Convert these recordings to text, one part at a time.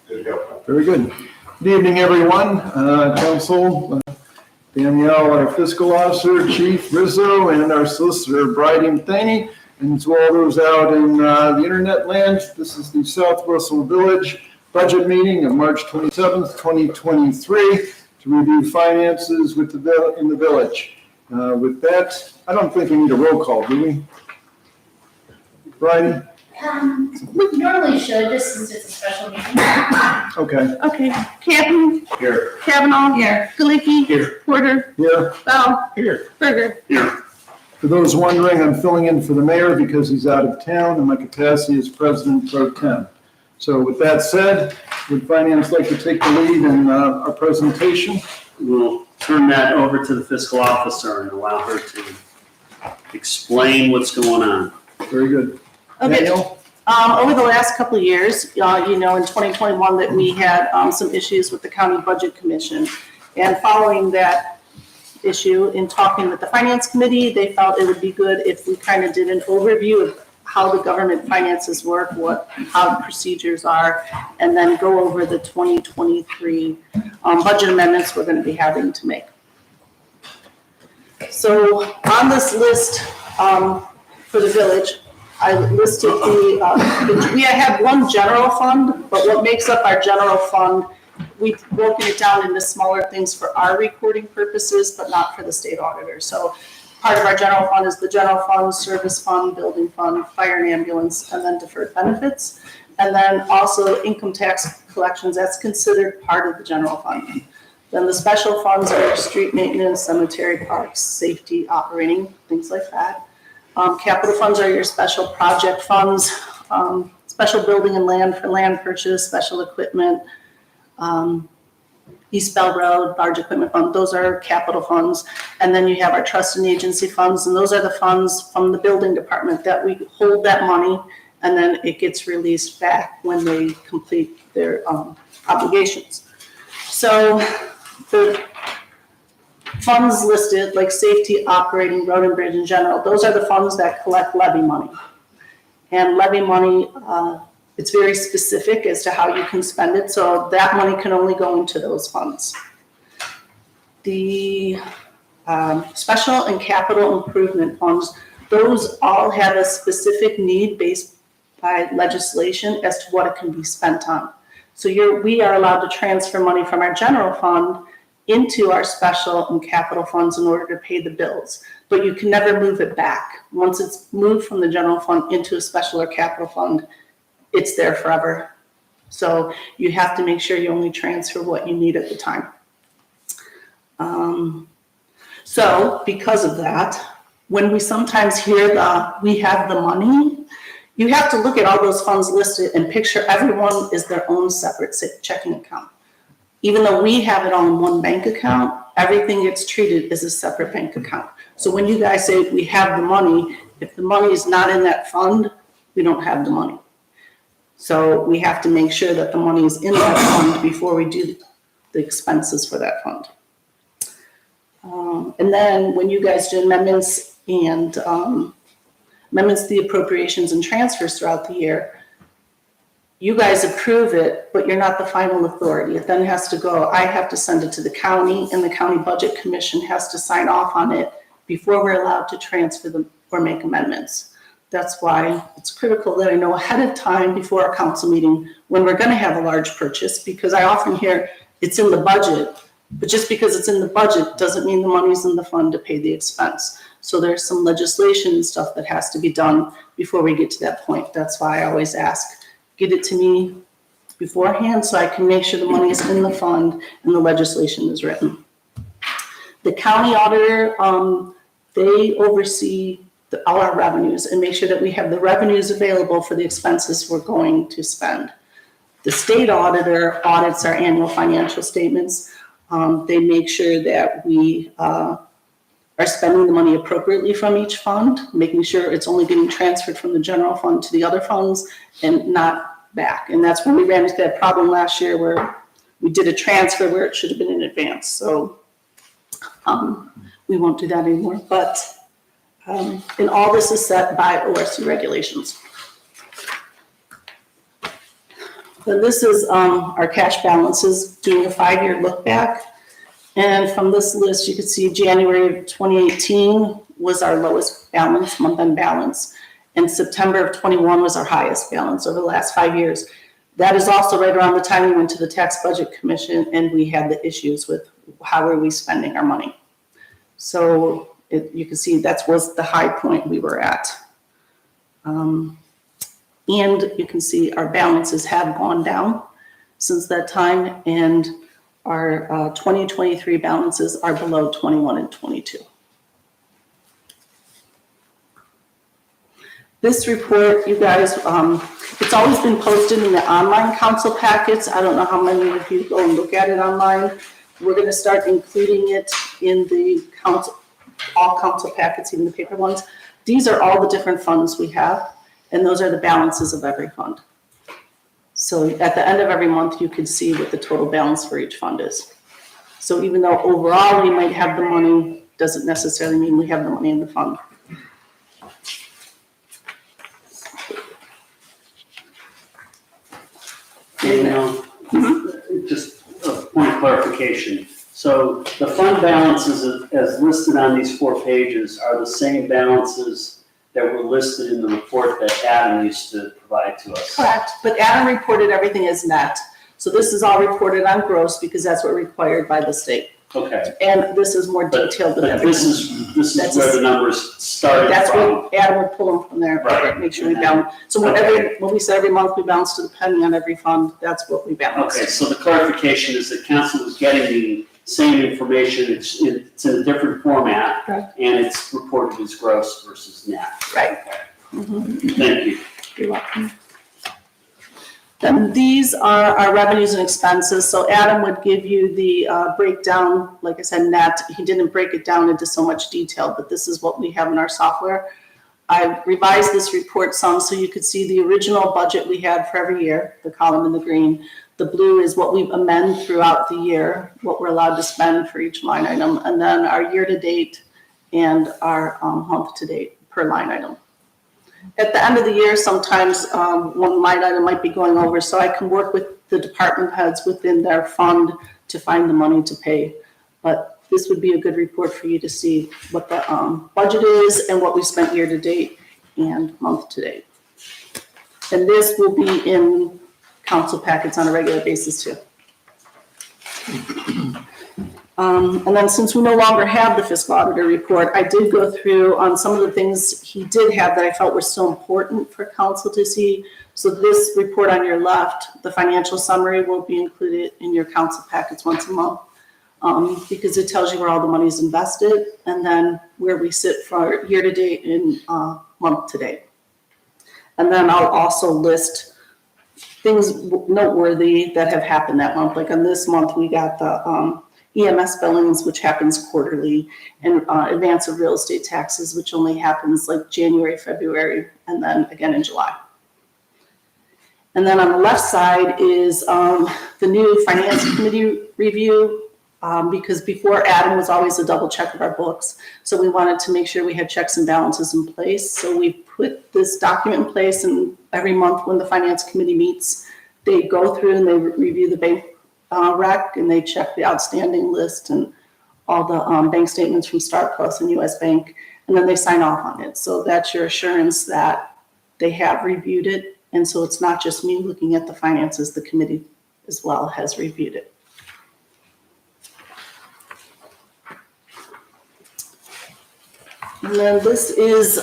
Very good. Good evening, everyone. Council, Danielle, our fiscal officer, Chief Rizzo, and our solicitor, Bridie Matheny, and to all those out in the internet land, this is the South Russell Village budget meeting of March 27th, 2023, to review finances with in the village. With that, I don't think we need a roll call, do we? Bridie? We normally should, this is just a special meeting. Okay. Okay, Captain. Here. Kavanaugh. Here. Galicki. Here. Porter. Here. Bell. Here. Berger. Here. For those wondering, I'm filling in for the mayor because he's out of town in my capacity as president pro tem. So with that said, would finance like to take the lead in our presentation? We'll turn that over to the fiscal officer and allow her to explain what's going on. Very good. Okay. Daniel? Over the last couple of years, in 2021, that we had some issues with the county budget commission. And following that issue, in talking with the finance committee, they felt it would be good if we kind of did an overview of how the government finances work, how the procedures are, and then go over the 2023 budget amendments we're going to be having to make. So on this list for the village, I listed we have one general fund, but what makes up our general fund, we've broken it down into smaller things for our recording purposes, but not for the state auditor. So part of our general fund is the general fund, service fund, building fund, fire and ambulance, and then deferred benefits. And then also income tax collections, that's considered part of the general fund. Then the special funds are street maintenance, cemetery, parks, safety, operating, things like that. Capital funds are your special project funds, special building and land for land purchase, special equipment, East Bell Road, barge equipment fund, those are capital funds. And then you have our trust and agency funds, and those are the funds from the building department that we hold that money, and then it gets released back when they complete their obligations. So the funds listed, like safety, operating, road and bridge in general, those are the funds that collect levy money. And levy money, it's very specific as to how you can spend it, so that money can only go into those funds. The special and capital improvement funds, those all have a specific need based by legislation as to what it can be spent on. So we are allowed to transfer money from our general fund into our special and capital funds in order to pay the bills, but you can never move it back. Once it's moved from the general fund into a special or capital fund, it's there forever. So you have to make sure you only transfer what you need at the time. So because of that, when we sometimes hear we have the money, you have to look at all those funds listed and picture everyone is their own separate checking account. Even though we have it all in one bank account, everything gets treated as a separate bank account. So when you guys say we have the money, if the money is not in that fund, we don't have the money. So we have to make sure that the money is in that fund before we do the expenses for that fund. And then when you guys do amendments and amendments to the appropriations and transfers throughout the year, you guys approve it, but you're not the final authority. It then has to go, I have to send it to the county, and the county budget commission has to sign off on it before we're allowed to transfer them or make amendments. That's why it's critical that I know ahead of time before our council meeting when we're going to have a large purchase, because I often hear it's in the budget, but just because it's in the budget doesn't mean the money's in the fund to pay the expense. So there's some legislation and stuff that has to be done before we get to that point. That's why I always ask, get it to me beforehand so I can make sure the money is in the fund and the legislation is written. The county auditor, they oversee all our revenues and make sure that we have the revenues available for the expenses we're going to spend. The state auditor audits our annual financial statements. They make sure that we are spending the money appropriately from each fund, making sure it's only getting transferred from the general fund to the other funds and not back. And that's when we ran into that problem last year where we did a transfer where it should have been in advance. So we won't do that anymore. But and all this is set by ORC regulations. But this is our cash balances, doing a 5-year look back. And from this list, you can see January of 2018 was our lowest balance, month-end balance. And September of 21 was our highest balance over the last 5 years. That is also right around the time we went to the Tax Budget Commission and we had the issues with how are we spending our money. So you can see that was the high point we were at. And you can see our balances have gone down since that time, and our 2023 balances are below 21 and 22. This report, you guys, it's always been posted in the online council packets. I don't know how many of you go and look at it online. We're going to start including it in the council, all council packets, even the paper ones. These are all the different funds we have, and those are the balances of every fund. So at the end of every month, you can see what the total balance for each fund is. So even though overall we might have the money, doesn't necessarily mean we have the money in the fund. You know, just a point of clarification. So the fund balances as listed on these 4 pages are the same balances that were listed in the report that Adam used to provide to us. Correct, but Adam reported everything as net. So this is all reported on gross because that's what required by the state. Okay. And this is more detailed than But everything. this is where the numbers started That's from. what Adam would pull them from there, Right. make sure we balance. So when we said every month we balance to the penny on every fund, that's what we balance. Okay, so the clarification is that council is getting the same information, it's in a different format, Correct. and it's reported as gross versus net. Right. Okay. Thank you. You're welcome. Then these are our revenues and expenses. So Adam would give you the breakdown, like I said, net. He didn't break it down into so much detail, but this is what we have in our software. I revised this report some so you could see the original budget we had for every year, the column in the green. The blue is what we amend throughout the year, what we're allowed to spend for each line item, and then our year-to-date and our month-to-date per line item. At the end of the year, sometimes one line item might be going over, so I can work with the department heads within their fund to find the money to pay. But this would be a good report for you to see what the budget is and what we spent year-to-date and month-to-date. And this will be in council packets on a regular basis too. And then since we no longer have the fiscal auditor report, I did go through on some of the things he did have that I felt were so important for council to see. So this report on your left, the financial summary, will be included in your council packets once a month because it tells you where all the money is invested and then where we sit for year-to-date and month-to-date. And then I'll also list things noteworthy that have happened that month. Like on this month, we got the EMS billings, which happens quarterly, and advance of real estate taxes, which only happens like January, February, and then again in July. And then on the left side is the new finance committee review, because before Adam was always a double check of our books. So we wanted to make sure we had checks and balances in place. So we put this document in place, and every month when the finance committee meets, they go through and they review the bank rec, and they check the outstanding list and all the bank statements from Star Plus and US Bank, and then they sign off on it. So that's your assurance that they have reviewed it. And so it's not just me looking at the finances, the committee as well has reviewed it. And then this is,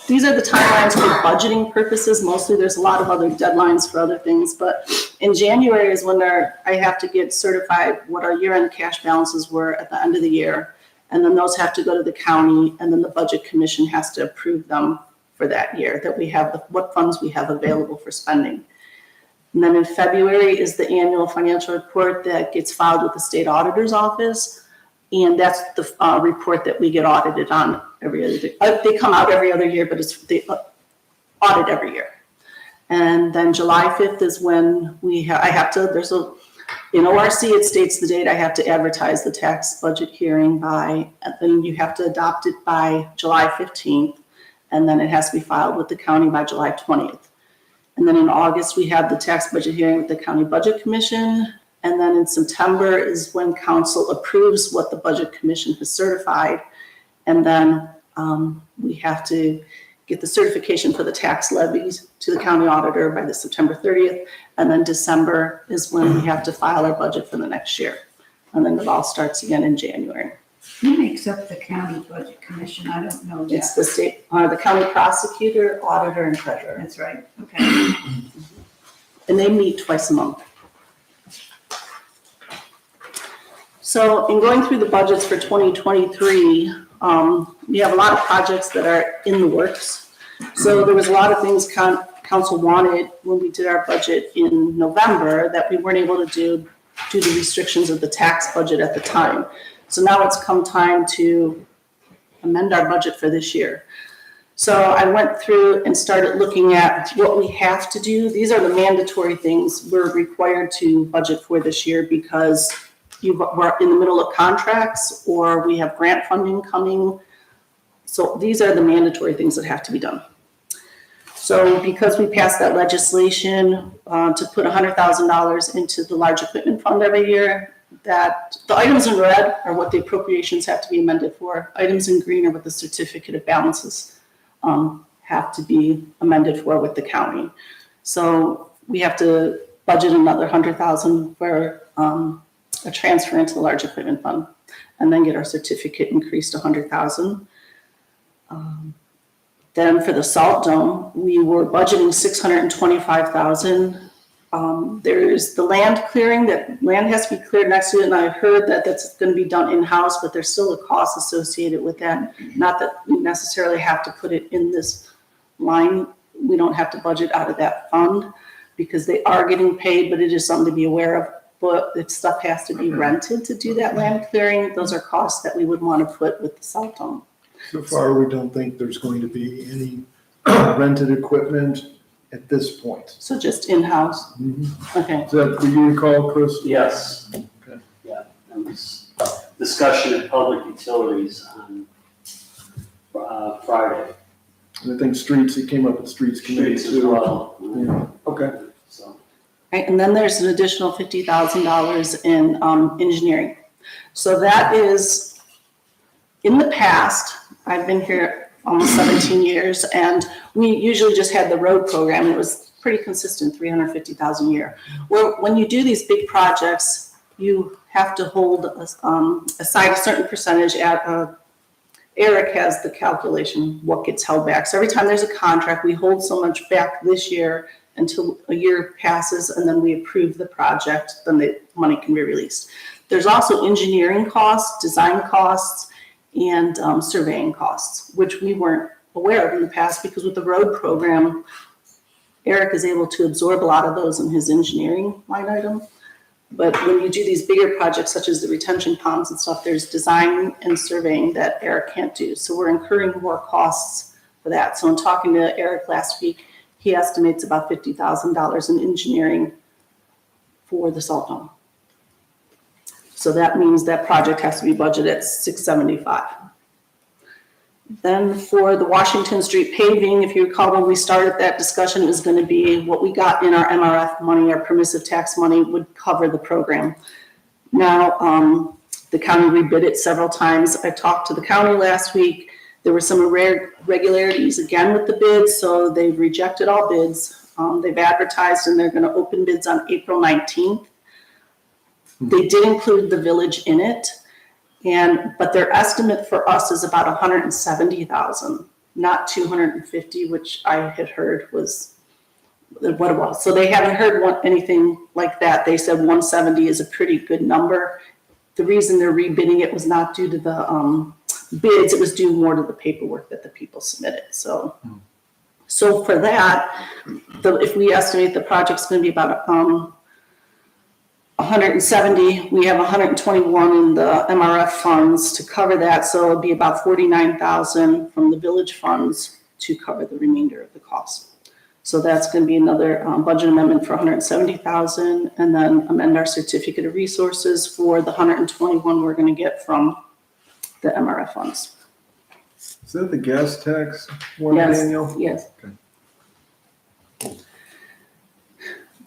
these are the timelines for budgeting purposes. Mostly there's a lot of other deadlines for other things, but in January is when I have to get certified what our year-end cash balances were at the end of the year. And then those have to go to the county, and then the budget commission has to approve them for that year, that we have, what funds we have available for spending. And then in February is the annual financial report that gets filed with the state auditor's office. And that's the report that we get audited on every other year. They come out every other year, but they audit every year. And then July 5th is when I have to, in ORC, it states the date I have to advertise the tax budget hearing by, and then you have to adopt it by July 15th, and then it has to be filed with the county by July 20th. And then in August, we had the tax budget hearing with the County Budget Commission. And then in September is when council approves what the Budget Commission has certified. And then we have to get the certification for the tax levies to the county auditor by the September 30th. And then December is when we have to file our budget for the next year. And then it all starts again in January. Who makes up the county budget commission? I don't know It's that. the state, the county prosecutor, auditor, and treasurer. That's right, okay. And they meet twice a month. So in going through the budgets for 2023, we have a lot of projects that are in the works. So there was a lot of things council wanted when we did our budget in November that we weren't able to do due to restrictions of the tax budget at the time. So now it's come time to amend our budget for this year. So I went through and started looking at what we have to do. These are the mandatory things we're required to budget for this year because we're in the middle of contracts or we have grant funding coming. So these are the mandatory things that have to be done. So because we passed that legislation to put $100,000 into the large equipment fund every year, that the items in red are what the appropriations have to be amended for. Items in green are what the certificate of balances have to be amended for with the county. So we have to budget another $100,000 for a transfer into the large equipment fund and then get our certificate increased to $100,000. Then for the salt dome, we were budgeting $625,000. There's the land clearing, that land has to be cleared next to it, and I heard that that's going to be done in-house, but there's still a cost associated with that. Not that we necessarily have to put it in this line. We don't have to budget out of that fund because they are getting paid, but it is something to be aware of. But if stuff has to be rented to do that land clearing, those are costs that we would want to put with the salt dome. So far, we don't think there's going to be any rented equipment at this point. So just in-house, okay. Is that what you recall, Chris? Yes. Okay. Yeah, there was discussion at Public Utilities on Friday. And I think streets, it came up at streets committee Streets as too. well. Yeah. Okay. So, Right, and then there's an additional $50,000 in engineering. So that is, in the past, I've been here almost 17 years, and we usually just had the road program, and it was pretty consistent, $350,000 a year. Well, when you do these big projects, you have to hold aside a certain percentage at Eric has the calculation, what gets held back. So every time there's a contract, we hold so much back this year until a year passes and then we approve the project, then the money can be released. There's also engineering costs, design costs, and surveying costs, which we weren't aware of in the past because with the road program, Eric is able to absorb a lot of those in his engineering line item. But when you do these bigger projects such as the retention ponds and stuff, there's design and surveying that Eric can't do. So we're incurring more costs for that. So in talking to Eric last week, he estimates about $50,000 in engineering for the salt dome. So that means that project has to be budgeted at $675,000. Then for the Washington Street paving, if you recall when we started that discussion, it was going to be what we got in our MRF money, our permissive tax money would cover the program. Now, the county rebid it several times. I talked to the county last week. There were some irregularities again with the bids, so they've rejected all bids. They've advertised and they're going to open bids on April 19th. They did include the village in it. But their estimate for us is about $170,000, not $250,000, which I had heard was what it was. So they haven't heard anything like that. They said 170 is a pretty good number. The reason they're rebidding it was not due to the bids, it was due more to the paperwork that the people submitted. So for that, if we estimate the project's going to be about 170, we have 121 in the MRF funds to cover that, so it'll be about 49,000 from the village funds to cover the remainder of the cost. So that's going to be another budget amendment for 170,000, and then amend our certificate of resources for the 121 we're going to get from the MRF funds. Is that the gas tax one, Yes, Daniel? yes.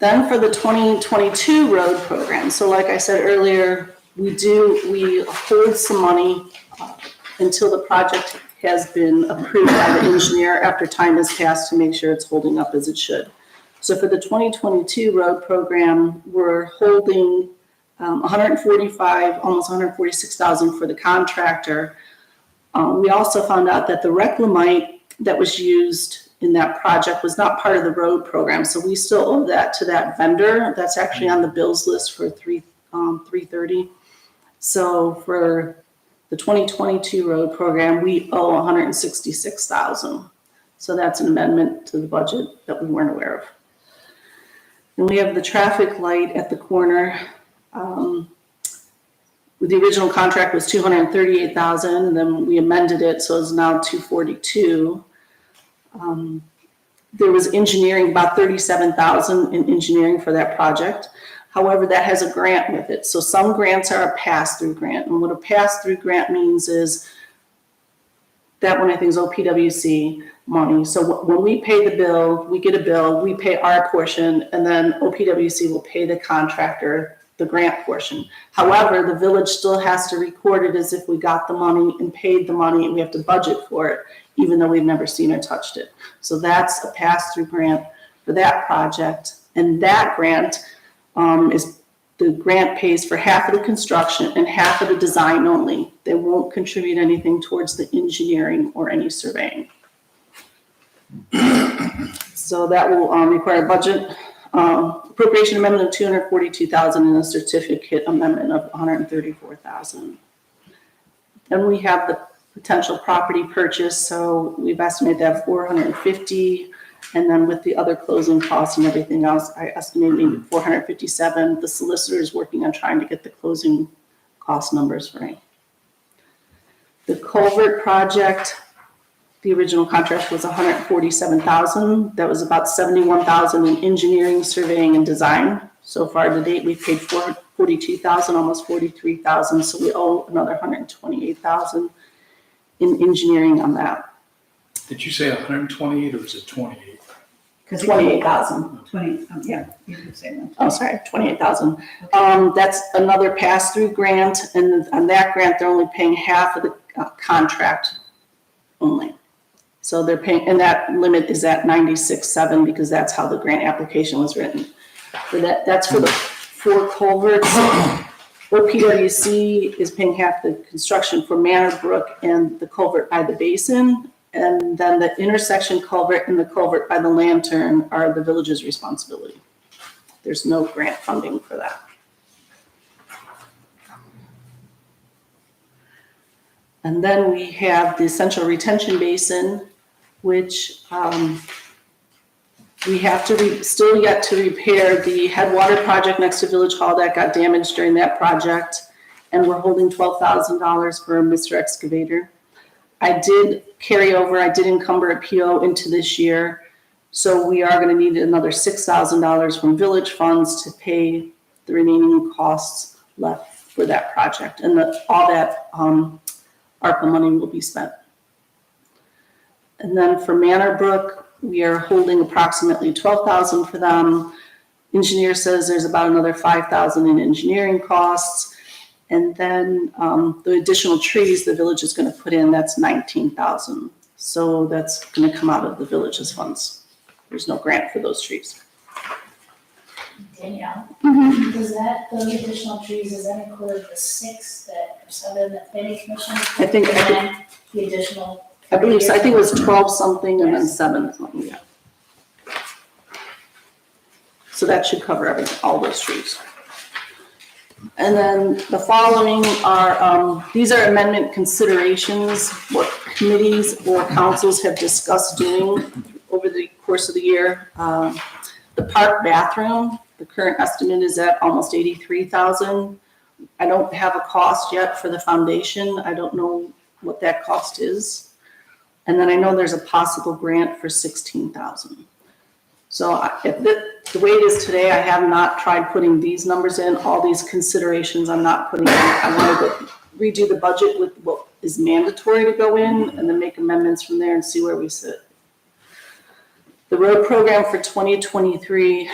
Then for the 2022 road program, so like I said earlier, we hold some money until the project has been approved by the engineer after time has passed to make sure it's holding up as it should. So for the 2022 road program, we're holding 145, almost 146,000 for the contractor. We also found out that the reclamite that was used in that project was not part of the road program, so we still owe that to that vendor. That's actually on the bills list for 330. So for the 2022 road program, we owe 166,000. So that's an amendment to the budget that we weren't aware of. And we have the traffic light at the corner. The original contract was 238,000, and then we amended it, so it's now 242. There was engineering, about 37,000 in engineering for that project. However, that has a grant with it. So some grants are a pass-through grant. And what a pass-through grant means is that one I think is OPWC money. So when we pay the bill, we get a bill, we pay our portion, and then OPWC will pay the contractor the grant portion. However, the village still has to record it as if we got the money and paid the money, and we have to budget for it, even though we've never seen or touched it. So that's a pass-through grant for that project. And that grant the grant pays for half of the construction and half of the design only. They won't contribute anything towards the engineering or any surveying. So that will require a budget appropriation amendment of 242,000 and a certificate amendment of 134,000. Then we have the potential property purchase. So we've estimated that 450. And then with the other closing costs and everything else, I estimate maybe 457. The solicitor is working on trying to get the closing cost numbers right. The culvert project, the original contract was 147,000. That was about 71,000 in engineering, surveying, and design. So far to date, we've paid 42,000, almost 43,000. So we owe another 128,000 in engineering on that. Did you say 128 or was it 28? 28,000. 20, yeah, you could say that. Oh, sorry, 28,000. That's another pass-through grant, and on that grant, they're only paying half of the contract only. So they're paying, and that limit is at 96.7 because that's how the grant application was written. For that, that's for the 4 culverts. OPWC is paying half the construction for Manor Brook and the culvert by the basin. And then the intersection culvert and the culvert by the lantern are the village's responsibility. There's no grant funding for that. And then we have the essential retention basin, which we have to still yet to repair the headwater project next to Village Hall that got damaged during that project. And we're holding $12,000 for Mr. Excavator. I did encumber a PO into this year. So we are going to need another $6,000 from village funds to pay the remaining costs left for that project. And all that ARPA money will be spent. And then for Manor Brook, we are holding approximately $12,000 for them. Engineer says there's about another $5,000 in engineering costs. And then the additional trees the village is going to put in, that's $19,000. So that's going to come out of the village's funds. There's no grant for those trees. Danielle, does those additional trees, does that include the 6 or 7 that planning commission? I think- And then the additional. I believe so. I think it was 12 something and then 7 something, yeah. So that should cover all those trees. And then the following are, these are amendment considerations, what committees or councils have discussed doing over the course of the year. The park bathroom, the current estimate is at almost $83,000. I don't have a cost yet for the foundation. I don't know what that cost is. And then I know there's a possible grant for $16,000. So the way it is today, I have not tried putting these numbers in. All these considerations I'm not putting in. I wanted to redo the budget with what is mandatory to go in and then make amendments from there and see where we sit. The road program for 2023,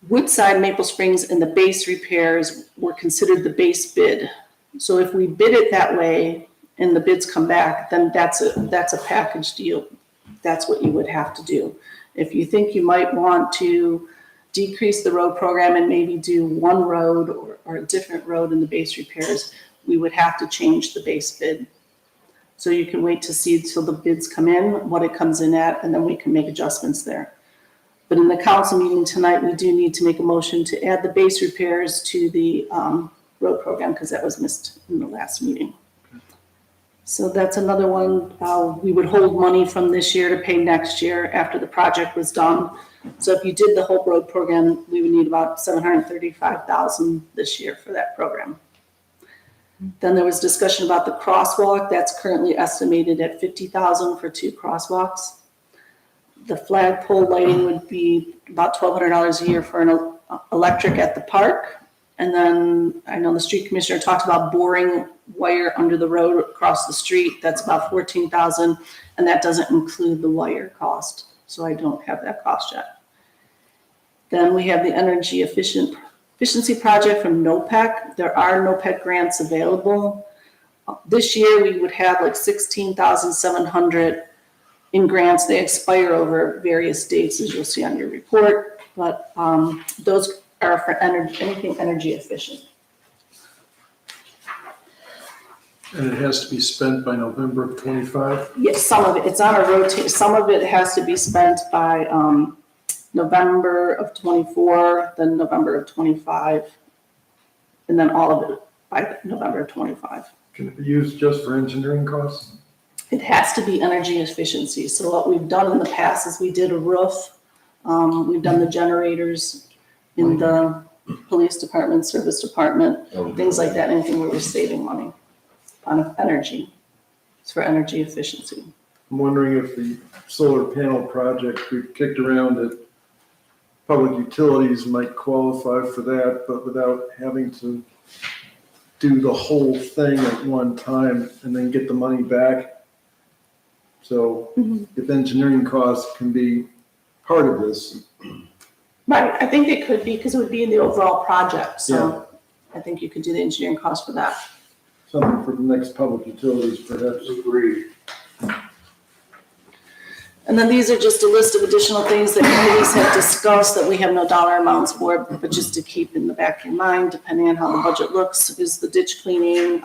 Woodside, Maple Springs, and the base repairs were considered the base bid. So if we bid it that way and the bids come back, then that's a package deal. That's what you would have to do. If you think you might want to decrease the road program and maybe do one road or a different road in the base repairs, we would have to change the base bid. So you can wait to see till the bids come in, what it comes in at, and then we can make adjustments there. But in the council meeting tonight, we do need to make a motion to add the base repairs to the road program because that was missed in the last meeting. So that's another one. We would hold money from this year to pay next year after the project was done. So if you did the whole road program, we would need about $735,000 this year for that program. Then there was discussion about the crosswalk. That's currently estimated at $50,000 for 2 crosswalks. The flagpole lighting would be about $1,200 a year for an electric at the park. And then I know the street commissioner talked about boring wire under the road across the street. That's about $14,000, and that doesn't include the wire cost. So I don't have that cost yet. Then we have the energy efficiency project from NOPEC. There are NOPEC grants available. This year we would have like $16,700 in grants. They expire over various dates, as you'll see on your report, but those are for anything energy efficient. And it has to be spent by November of '25? Yes, some of it, it's on a rotate, some of it has to be spent by November of '24, then November of '25, and then all of it by November of '25. Can it be used just for engineering costs? It has to be energy efficiency. So what we've done in the past is we did a roof, we've done the generators in the police department, service department, things like that, anything where we're saving money on energy. It's for energy efficiency. I'm wondering if the solar panel project we've kicked around at public utilities might qualify for that, but without having to do the whole thing at one time and then get the money back. So if engineering costs can be part of this. Right, I think it could be because it would be in the overall project. So I think you could do the engineering cost for that. Something for the next public utilities, perhaps. Agreed. And then these are just a list of additional things that committees have discussed that we have no dollar amounts for, but just to keep in the back of your mind, depending on how the budget looks, is the ditch cleaning,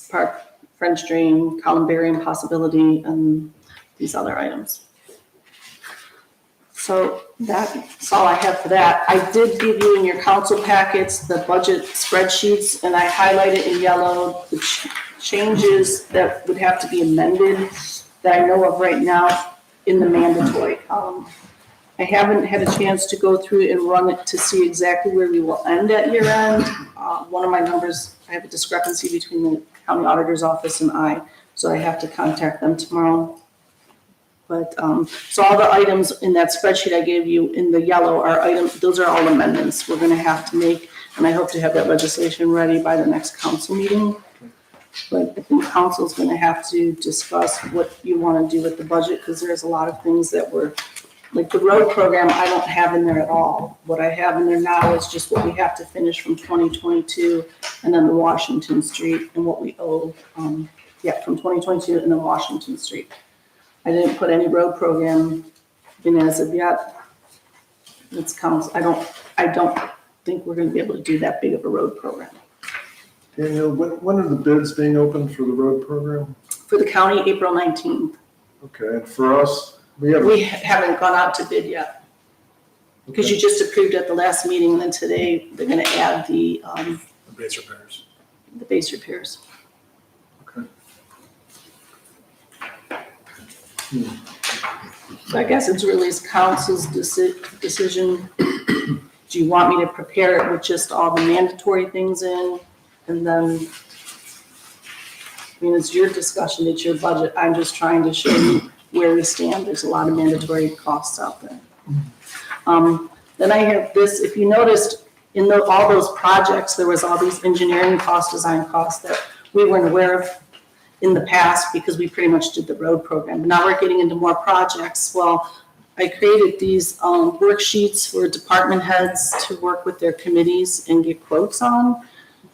park, French drain, columbarium possibility, and these other items. So that's all I have for that. I did give you in your council packets the budget spreadsheets, and I highlighted in yellow the changes that would have to be amended that I know of right now in the mandatory column. I haven't had a chance to go through and run it to see exactly where we will end at year end. One of my numbers, I have a discrepancy between the county auditor's office and I, so I have to contact them tomorrow. But, so all the items in that spreadsheet I gave you in the yellow are items, those are all amendments we're gonna have to make, and I hope to have that legislation ready by the next council meeting. But I think council's gonna have to discuss what you wanna do with the budget, because there's a lot of things that were, like the road program, I don't have in there at all. What I have in there now is just what we have to finish from 2022, and then the Washington Street and what we owe, from 2022 and then Washington Street. I didn't put any road program in as of yet. It's council, I don't think we're gonna be able to do that big of a road program. Daniel, when are the bids being opened for the road program? For the county, April 19th. Okay, and for us, we haven't gone out to bid yet, because you just approved at the last meeting, and then today they're gonna add the base repairs. base repairs. Okay. So I guess it's really council's decision. Do you want me to prepare it with just all the mandatory things in? And then, I mean, it's your discussion, it's your budget. I'm just trying to show you where we stand. There's a lot of mandatory costs out there. Then I have this, if you noticed, in all those projects, there was all these engineering costs, design costs that we weren't aware of in the past because we pretty much did the road program. But now we're getting into more projects. Well, I created these worksheets for department heads to work with their committees and get quotes on.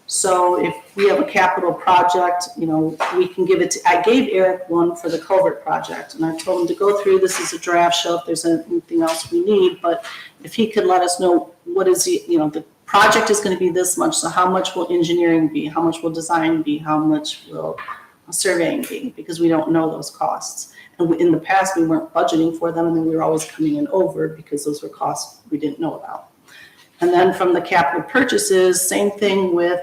So if we have a capital project, we can give it to, I gave Eric one for the culvert project, and I told him to go through, this is a draft, show if there's anything else we need, but if he could let us know what is the project is gonna be this much, so how much will engineering be, how much will design be, how much will surveying be, because we don't know those costs. And in the past, we weren't budgeting for them, and then we were always coming in over because those were costs we didn't know about. And then from the capital purchases, same thing with,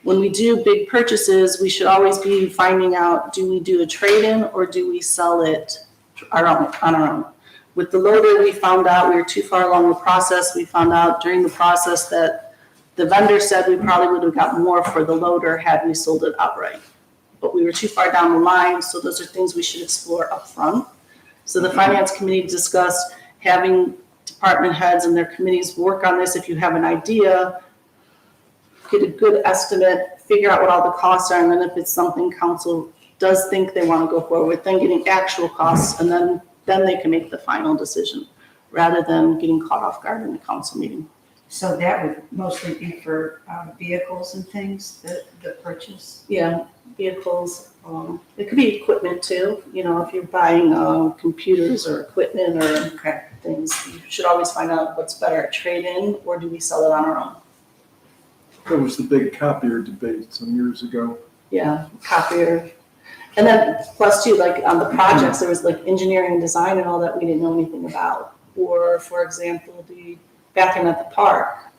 when we do big purchases, we should always be finding out, do we do a trade-in or do we sell it on our own? With the loader, we found out we were too far along the process. We found out during the process that the vendor said we probably would have gotten more for the loader had we sold it outright. But we were too far down the line, so those are things we should explore up front. So the finance committee discussed having department heads and their committees work on this. If you have an idea, get a good estimate, figure out what all the costs are, and then if it's something council does think they want to go forward with, then getting actual costs, and then they can make the final decision, rather than getting caught off guard in the council meeting. So that would mostly be for vehicles and things, the purchase? Yeah, vehicles, it could be equipment too, if you're buying computers or equipment or Okay. things, you should always find out what's better, a trade-in, or do we sell it on our own? That was the big copier debate some years ago. Yeah, copier. And then plus too, like on the projects, there was like engineering and design and all that we didn't know anything about. Or for example, the bathroom at the park,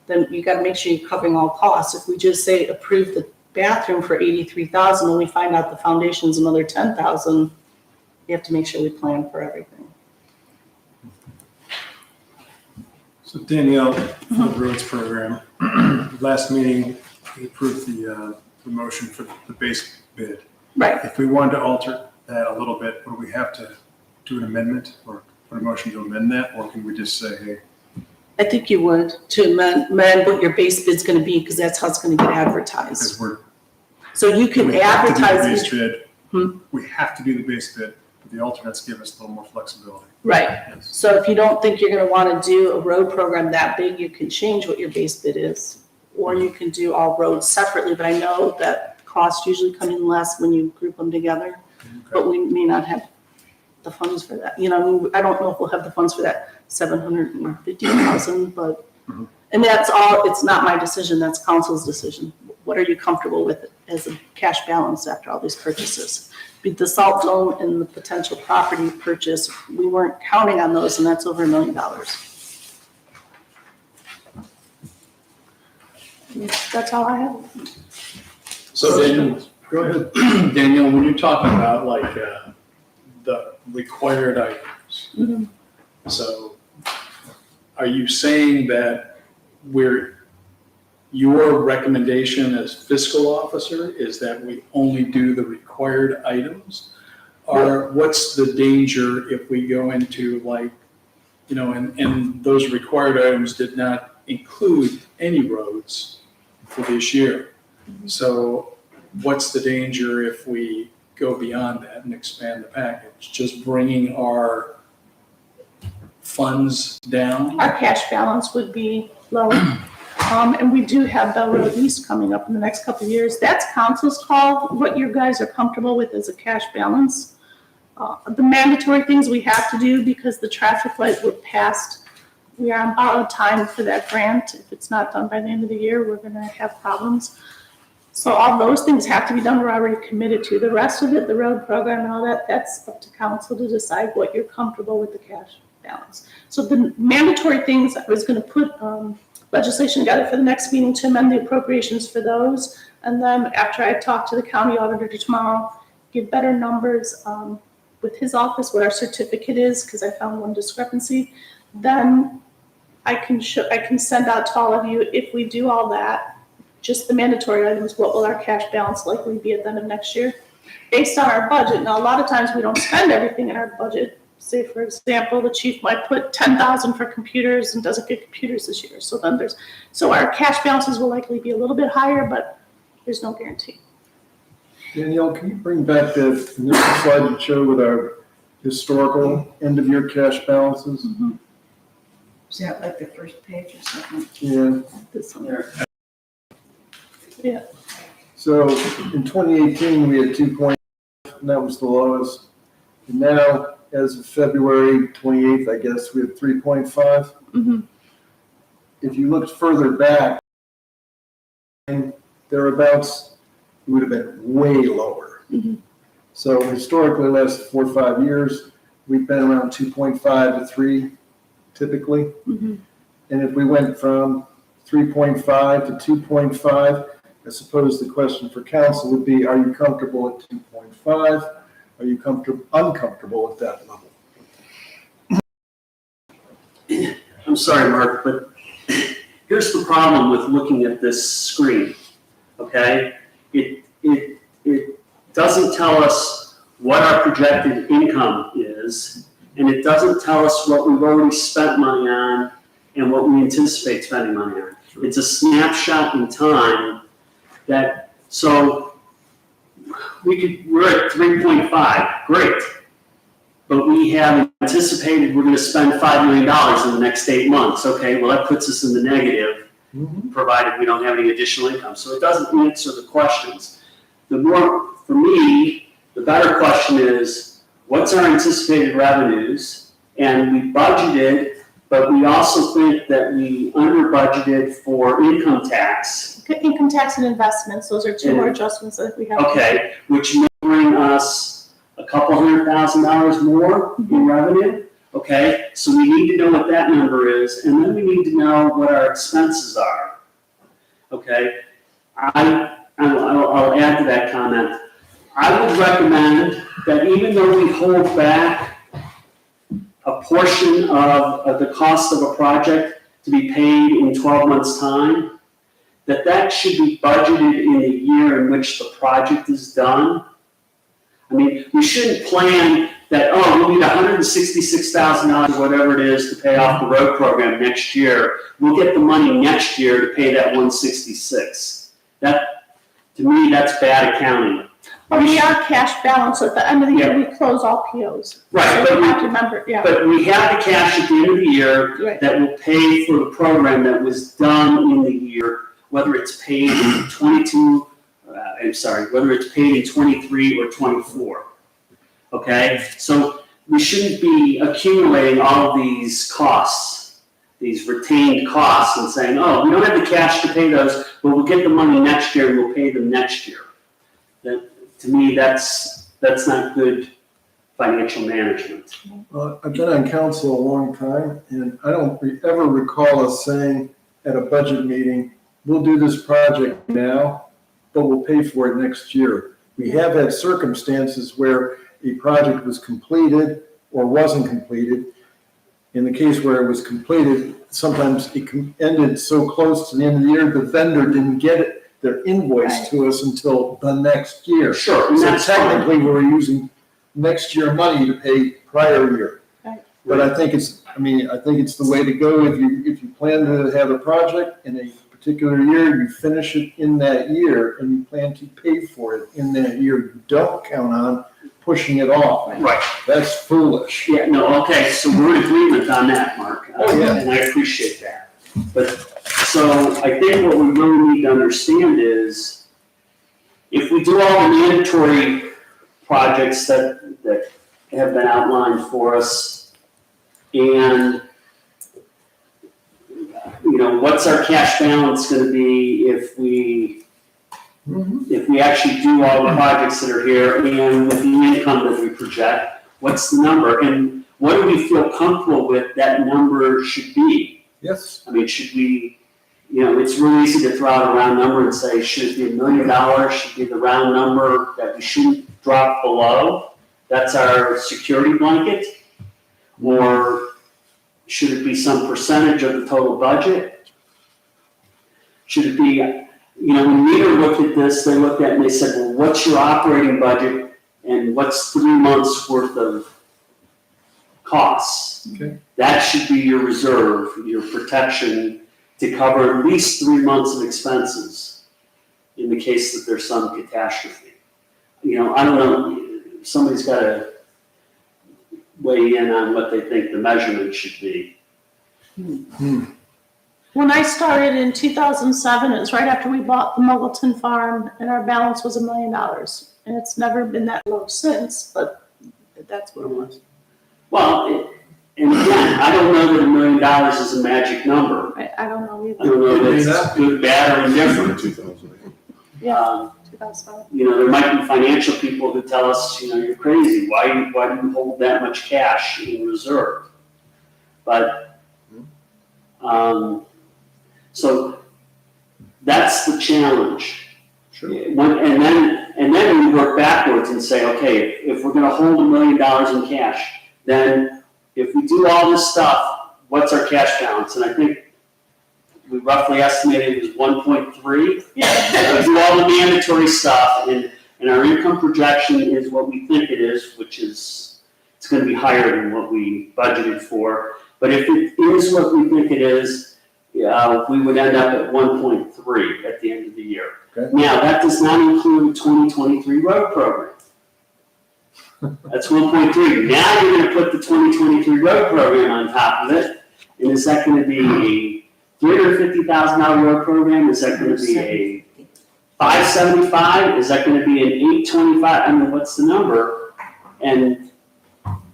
then you gotta make sure you're covering all costs. If we just say approve the bathroom for $83,000 and we find out the foundation's another $10,000, you have to make sure we plan for everything. So Danielle, for the roads program, last meeting, we approved the motion for the base bid. Right. If we wanted to alter that a little bit, would we have to do an amendment or put a motion to amend that? Or can we just say, hey, I think you would, to amend what your base bid's gonna be, because that's how it's gonna get advertised. because So you can we have to do the advertise. base bid. Hmm? We have to do the base bid, but the alternates give us a little more flexibility. Right. So if you don't think you're gonna wanna do a road program that big, you can change what your base bid is. Or you can do all roads separately, but I know that costs usually come in less when you group them together. But we may not have the funds for that. I don't know if we'll have the funds for that 750,000, but, and that's all, it's not my decision, that's council's decision. What are you comfortable with as a cash balance after all these purchases? The salt dome and the potential property purchase, we weren't counting on those, and that's over $1 million. That's all I have. So Daniel, Go ahead. Daniel, when you're talking about like the required items, Mhm. so are you saying that your recommendation as fiscal officer is that we only do the required items? Or what's the danger if we go into like, and those required items did not include any roads for this year? So what's the danger if we go beyond that and expand the package? Just bringing our funds down? Our cash balance would be lower. And we do have Bell Road East coming up in the next couple of years. That's council's call, what you guys are comfortable with as a cash balance. The mandatory things we have to do because the traffic light we're past, we are on borrowed time for that grant. If it's not done by the end of the year, we're gonna have problems. So all those things have to be done, we're already committed to. The rest of it, the road program and all that, that's up to council to decide what you're comfortable with the cash balance. So the mandatory things, I was gonna put legislation together for the next meeting to amend the appropriations for those. And then after I talk to the county auditor tomorrow, get better numbers with his office, what our certificate is, because I found one discrepancy. Then I can send out to all of you, if we do all that, just the mandatory items, what will our cash balance likely be at the end of next year? Based on our budget. Now, a lot of times we don't spend everything in our budget. Say, for example, the chief might put 10,000 for computers and doesn't get computers this year. So our cash balances will likely be a little bit higher, but there's no guarantee. Danielle, can you bring back that initial slide you showed with our historical end-of-year cash balances. Is that like the first page or something? Yeah, This one. There. so in 2018, we had 2.5, and that was the lowest. And now, as of February 28th, I guess, we have 3.5. Mhm. If you looked further back, thereabouts, it would have been way lower. Mhm. So historically, last 4 or 5 years, we've been around 2.5 to 3 typically. Mhm. And if we went from 3.5 to 2.5, I suppose the question for council would be, are you comfortable at 2.5? Are you uncomfortable at that level? I'm sorry, Mark, but here's the problem with looking at this screen, okay? It doesn't tell us what our projected income is, and it doesn't tell us what we've already spent money on and what we anticipate spending money on. It's a snapshot in time that, so we're at 3.5, great. But we have anticipated we're gonna spend $5 million in the next 8 months. Okay, well, that puts us in the negative, provided we don't have any additional income. So it doesn't answer the questions. The more, for me, the better question is, what's our anticipated revenues? And we budgeted, but we also think that we under budgeted for income tax. Okay, income tax and investments, those are two more adjustments that we have. Okay, which may bring us a couple $100,000 more in revenue, okay? So we need to know what that number is, and then we need to know what our expenses are, okay? I'll add to that comment. I would recommend that even though we hold back a portion of the cost of a project to be paid in 12 months' time, that should be budgeted in the year in which the project is done. I mean, we shouldn't plan that, oh, we need $166,000, whatever it is, to pay off the road program next year. We'll get the money next year to pay that 166. That, to me, that's bad accounting. But we are cash balance, so at the end of the year, we close all POs. Right, So but you have to remember, yeah. But we have the cash at the end of the year Right. that will pay for the program that was done in the year, whether it's paid in whether it's paid in 23 or 24. Okay, so we shouldn't be accumulating all of these costs, these retained costs, and saying, oh, we don't have the cash to pay those, but we'll get the money next year and we'll pay them next year. That, to me, that's not good financial management. I've been on council a long time, and I don't ever recall us saying at a budget meeting, we'll do this project now, but we'll pay for it next year. We have had circumstances where a project was completed or wasn't completed. In the case where it was completed, sometimes it ended so close to the end of the year, the vendor didn't get their invoice to us until the next year. Sure, and So that's fine. technically, we're using next year money to pay prior year. Right. But I think it's the way to go. If you plan to have a project in a particular year, you finish it in that year, and you plan to pay for it in that year. You don't count on pushing it off. Right. That's foolish. Yeah, no, okay, so we're in agreement on that, Mark. Oh, yeah. And I appreciate that. But, so I think what we really need to understand is, if we do all the mandatory projects that have been outlined for us, and, you know, what's our cash balance gonna be if we actually do all the projects that are here, and with the income that we project, what's the number? And what do we feel comfortable with that number should be? Yes. I mean, should we, you know, it's really easy to throw out a round number and say, should it be $1 million? Should be the round number that we shouldn't drop below? That's our security blanket? Or should it be some percentage of the total budget? Should it be, you know, when Meter looked at this, they looked at it and they said, well, what's your operating budget and what's 3 months worth of costs? Okay. That should be your reserve, your protection to cover at least 3 months of expenses in the case that there's some catastrophe. You know, I don't know, somebody's got to weigh in on what they think the measurement should be. When I started in 2007, it was right after we bought the Muggleton Farm, and our balance was $1 million. And it's never been that low since, but that's what it was. Well, and again, I don't know that $1 million is a magic number. I don't know I either. don't know if it's good, bad, or indifferent. 2008. Yeah, 2007. You know, there might be financial people who tell us, you know, you're crazy. Why do you hold that much cash in reserve? But, so that's the challenge. Sure. And then we work backwards and say, okay, if we're gonna hold $1 million in cash, then if we do all this stuff, what's our cash balance? And I think we roughly estimated it was 1.3. Yeah. We do all the mandatory stuff, and our income projection is what we think it is, which is, it's gonna be higher than what we budgeted for. But if it is what we think it is, we would end up at 1.3 at the end of the year. Okay. Now, that does not include 2023 road program. That's 1.3. Now you're gonna put the 2023 road program on top of it, and is that gonna be a $350,000 road program? Is that gonna be a 575? Is that gonna be an 825? I mean, what's the number? And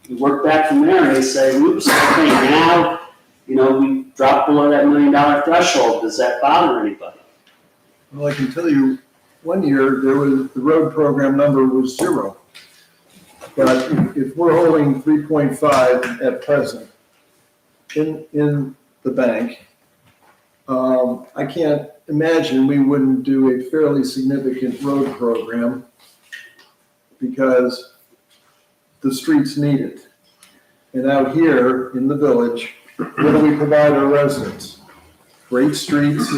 you work back from there and you say, oops, okay, now, you know, we dropped below that $1 million threshold. Does that bother anybody? Well, I can tell you, one year, the road program number was 0. But if we're holding 3.5 at present in the bank, I can't imagine we wouldn't do a fairly significant road program because the streets need it. And out here in the village, what do we provide our residents? Great streets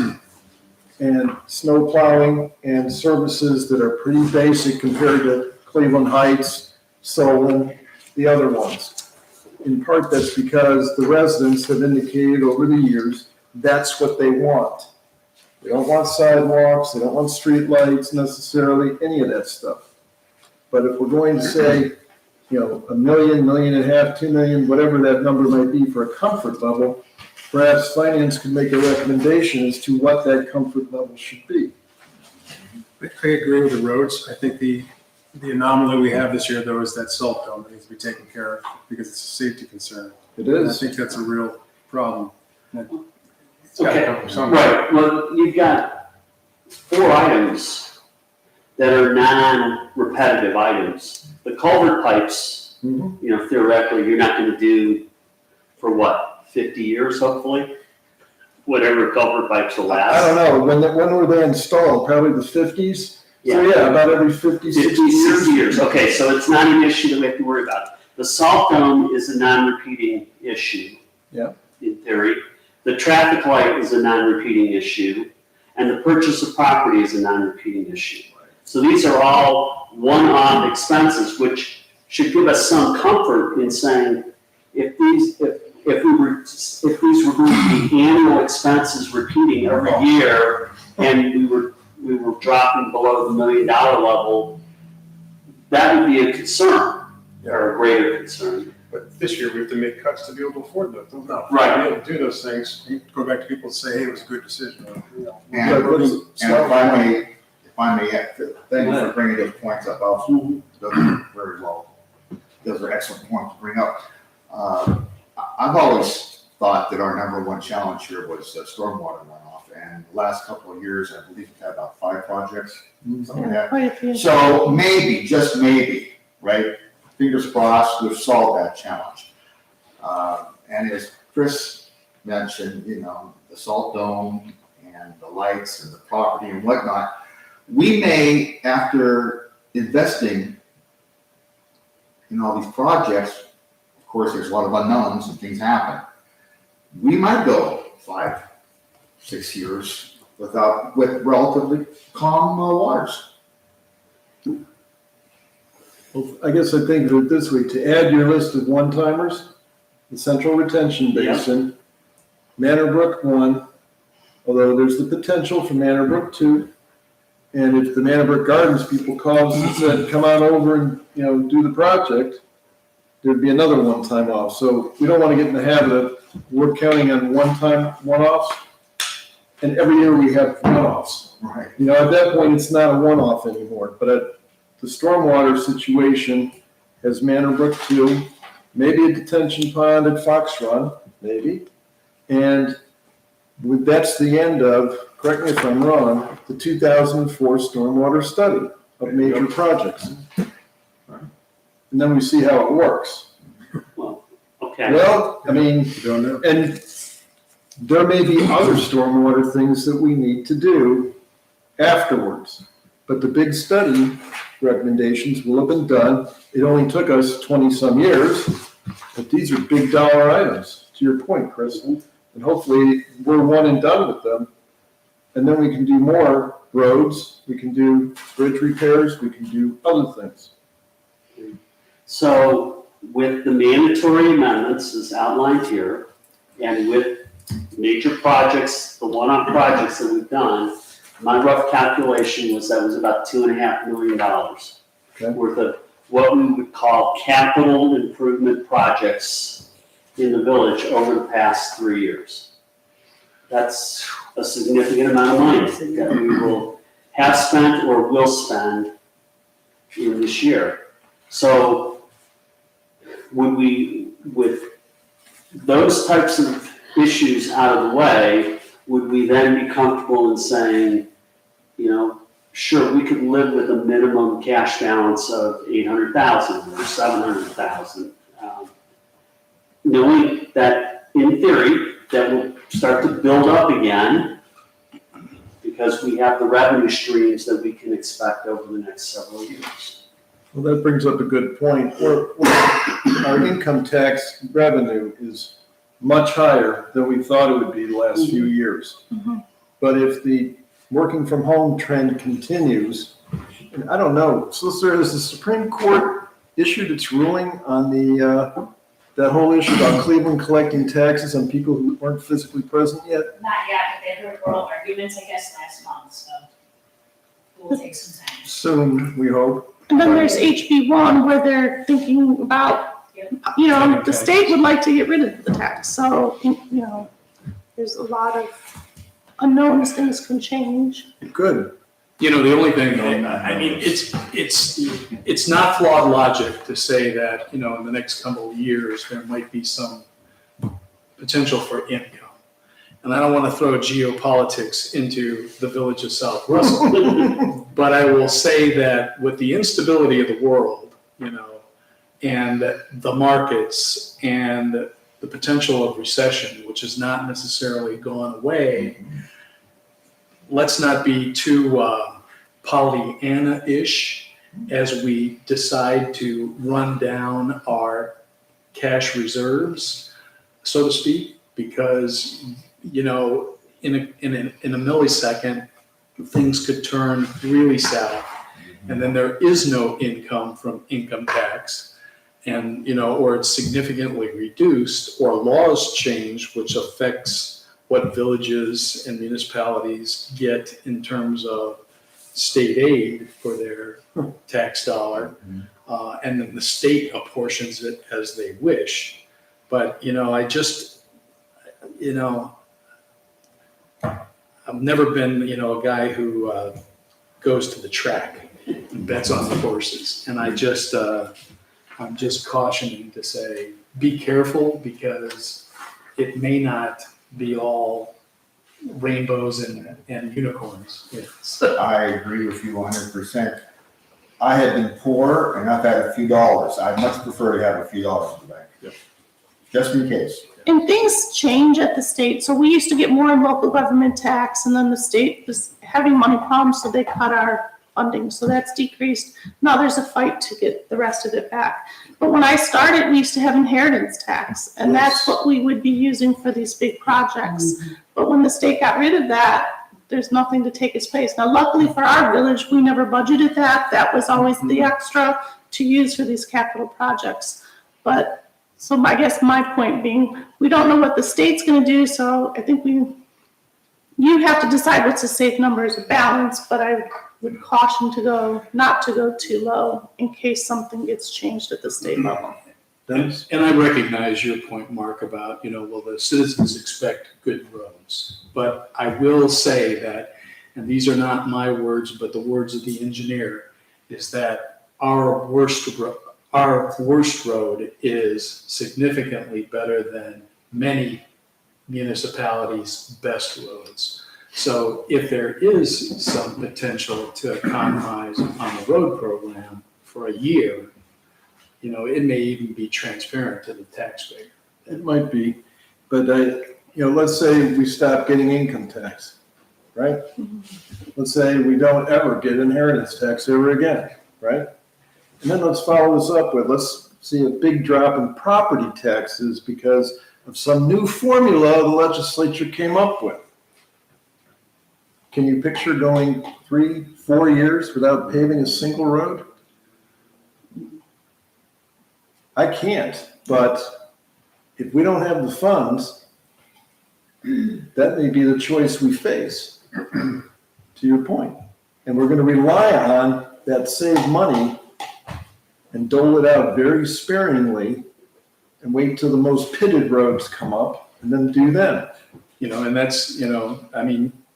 and snow plowing and services that are pretty basic compared to Cleveland Heights, Solon, the other ones. In part, that's because the residents have indicated over the years, that's what they want. They don't want sidewalks, they don't want street lights necessarily, any of that stuff. But if we're going to say, you know, $1 million, $1.5 million, $2 million, whatever that number might be for a comfort level, perhaps finance could make a recommendation as to what that comfort level should be. I agree with the roads. I think the anomaly we have this year, though, is that salt dome that needs to be taken care of because it's a safety concern. It And I is. think that's a real problem. It's gotta Okay, come from somewhere. right, well, you've got 4 items that are non-repetitive items. The culvert pipes, Mhm. you know, theoretically, you're not gonna do for what, 50 years, hopefully? Whatever culvert pipes will last. I don't know, when were they installed? Probably the 50s? So Yeah. yeah, about every 50, 60 50, years. 60 years, okay, so it's not an issue that we have to worry about. The salt dome is a non-repeating issue. Yeah. In theory. The traffic light is a non-repeating issue, and the purchase of property is a non-repeating issue. So these are all one-off expenses, which should give us some comfort in saying, if these were going to be annual expenses repeating every year, and we were dropping below the $1 million level, that would be a concern, or a greater concern. But this year, we have to make cuts to be able to afford those. No. Right. To be able to do those things, you go back to people and say, hey, it was a good decision. You know, And But let's- and if I may, thank you for bringing those points up. Those are very well. Those are excellent points to bring up. I've always thought that our number one challenge here was stormwater runoff. And the last couple of years, I believe we've had about 5 projects, something like that. Quite a few. So maybe, just maybe, right? Fingers crossed, we've solved that challenge. And as Chris mentioned, you know, the salt dome and the lights and the property and whatnot, we may, after investing in all these projects, of course, there's a lot of unknowns and things happen. We might go 5, 6 years with relatively calm waters. Well, I guess I think of it this way, to add your list of one-timers, the Central Retention Basin, Manor Brook 1, although there's the potential for Manor Brook 2. And if the Manor Brook Gardens people called us and said, come on over and, you know, do the project, there'd be another one-time off. So we don't want to get in the habit of, we're counting on one-time one-offs, and every year we have one-offs. Right. You know, at that point, it's not a one-off anymore, but at the stormwater situation has Manor Brook 2, maybe a detention pond at Fox Run, maybe. And that's the end of, correct me if I'm wrong, the 2004 stormwater study of major projects. And then we see how it works. Okay, Well, I mean, You don't know. and there may be other stormwater things that we need to do afterwards. But the big study recommendations will have been done. It only took us 20-some years, but these are big dollar items, to your point, Chris. And hopefully, we're one and done with them. And then we can do more roads, we can do bridge repairs, we can do other things. so with the mandatory amendments as outlined here, and with major projects, the one-off projects that we've done, my rough calculation was that was about $2.5 million Okay. worth of what we would call capital improvement projects in the village over the past 3 years. That's a significant amount of money that we will have spent or will spend in this year. So would we, with those types of issues out of the way, would we then be comfortable in saying, you know, sure, we could live with a minimum cash balance of 800,000 or 700,000, knowing that in theory, that will start to build up again because we have the revenue streams that we can expect over the next several years. Well, that brings up a good point. Our income tax revenue is much higher than we thought it would be the last few years. But if the working from home trend continues, and I don't know, Solicitor, has the Supreme Court issued its ruling on the, that whole issue about Cleveland collecting taxes on people who weren't physically present yet? Not yet, but they heard oral arguments, I guess, last month, so it will take some time. Soon, we hope. And then there's HB1 where they're thinking about, you know, the state would like to get rid of the tax. So, you know, there's a lot of unknowns, things can change. Good. You know, the only thing, I mean, it's not flawed logic to say that, you know, in the next couple of years, there might be some potential for income. And I don't want to throw geopolitics into the village of South Russell, but I will say that with the instability of the world, you know, and the markets and the potential of recession, which has not necessarily gone away, let's not be too Pollyanna-ish as we decide to run down our cash reserves, so to speak, because, you know, in a millisecond, things could turn really south, and then there is no income from income tax, and, you know, or it's significantly reduced, or laws change, which affects what villages and municipalities get in terms of state aid for their tax dollar, and then the state apportions it as they wish. But, you know, I just, you know, I've never been, you know, a guy who goes to the track and bets on the horses. And I just, I'm just cautioning to say, be careful, because it may not be all rainbows and unicorns. Yes. I agree with you 100%. I have been poor and I've had a few dollars. I'd much prefer to have a few dollars in the bank. Yep. Just in case. And things change at the state. So we used to get more in local government tax, and then the state was having money problems, so they cut our funding. So that's decreased. Now there's a fight to get the rest of it back. But when I started, we used to have inheritance tax, and that's what we would be using for these big projects. But when the state got rid of that, there's nothing to take its place. Now, luckily for our village, we never budgeted that. That was always the extra to use for these capital projects. But so I guess my point being, we don't know what the state's going to do, so I think you have to decide what's a safe number as a balance, but I would caution not to go too low in case something gets changed at the state level. Dennis? And I recognize your point, Mark, about, well, the citizens expect good roads. But I will say that, and these are not my words, but the words of the engineer, is that our worst road is significantly better than many municipalities' best roads. So if there is some potential to economize on the road program for a year, it may even be transparent to the taxpayer. It might be, but let's say we stop getting income tax, right? Let's say we don't ever get inheritance tax ever again, right? And then let's follow this up with, let's see a big drop in property taxes because of some new formula the legislature came up with. Can you picture going 3-4 years without paving a single road? I can't, but if we don't have the funds, that may be the choice we face, to your point. And we're gonna rely on that saved money and dole it out very sparingly and wait till the most pitted roads come up and then do them. And that's,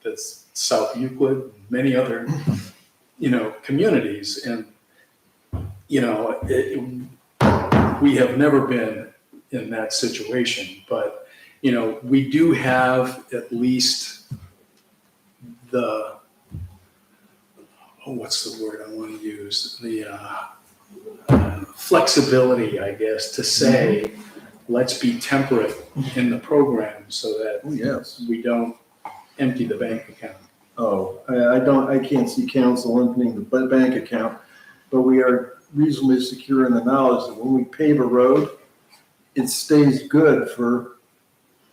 that's South Euclid, many other, communities. And, we have never been in that situation, but, we do have at least what's the word I want to use? The flexibility, I guess, to say, let's be temperate in the program so that Oh, yes. we don't empty the bank account. Oh, I can't see council emptying the bank account, but we are reasonably secure in the knowledge that when we pave a road, it stays good for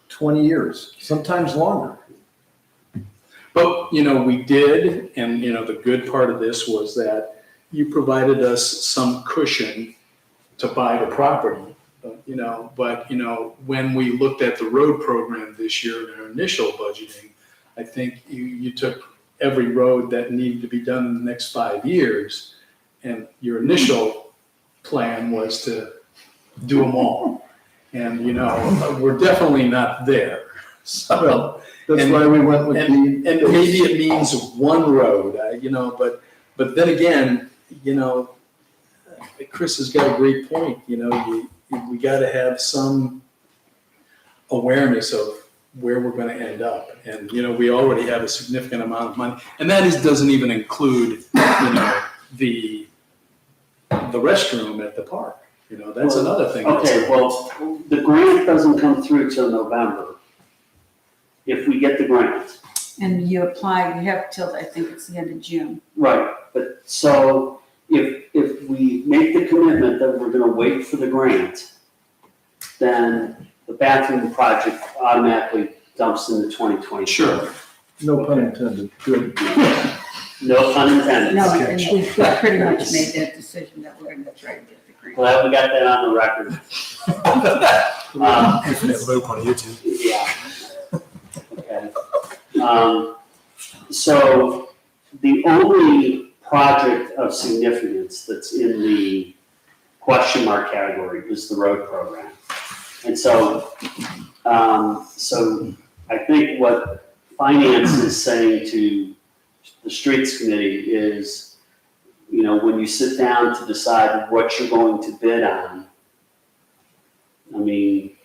20 years, sometimes longer. But, we did, and, the good part of this was that you provided us some cushion to buy the property, but, when we looked at the road program this year in our initial budgeting, I think you took every road that needed to be done in the next 5 years, and your initial plan was to do them all. And, we're definitely not there. So, Well, that's and- why we went with and maybe it means one road, but then again, Chris has got a great point, we gotta have some awareness of where we're gonna end up. And, we already have a significant amount of money, and that doesn't even include, the restroom at the park, that's another thing. Okay, well, the grant doesn't come through till November, if we get the grant. And you apply, you have till, I think it's the end of June. Right, but so if we make the commitment that we're gonna wait for the grant, then the bathroom project automatically dumps into 2020. Sure. No pun intended, good. No pun intended. No, and we pretty much made that decision that we're gonna try to get the grant. Glad we got that on the record. Infinite loop on YouTube. Yeah. Okay. So the only project of significance that's in the question mark category is the road program. And so I think what finance is saying to the streets committee is, when you sit down to decide what you're going to bid on, I mean,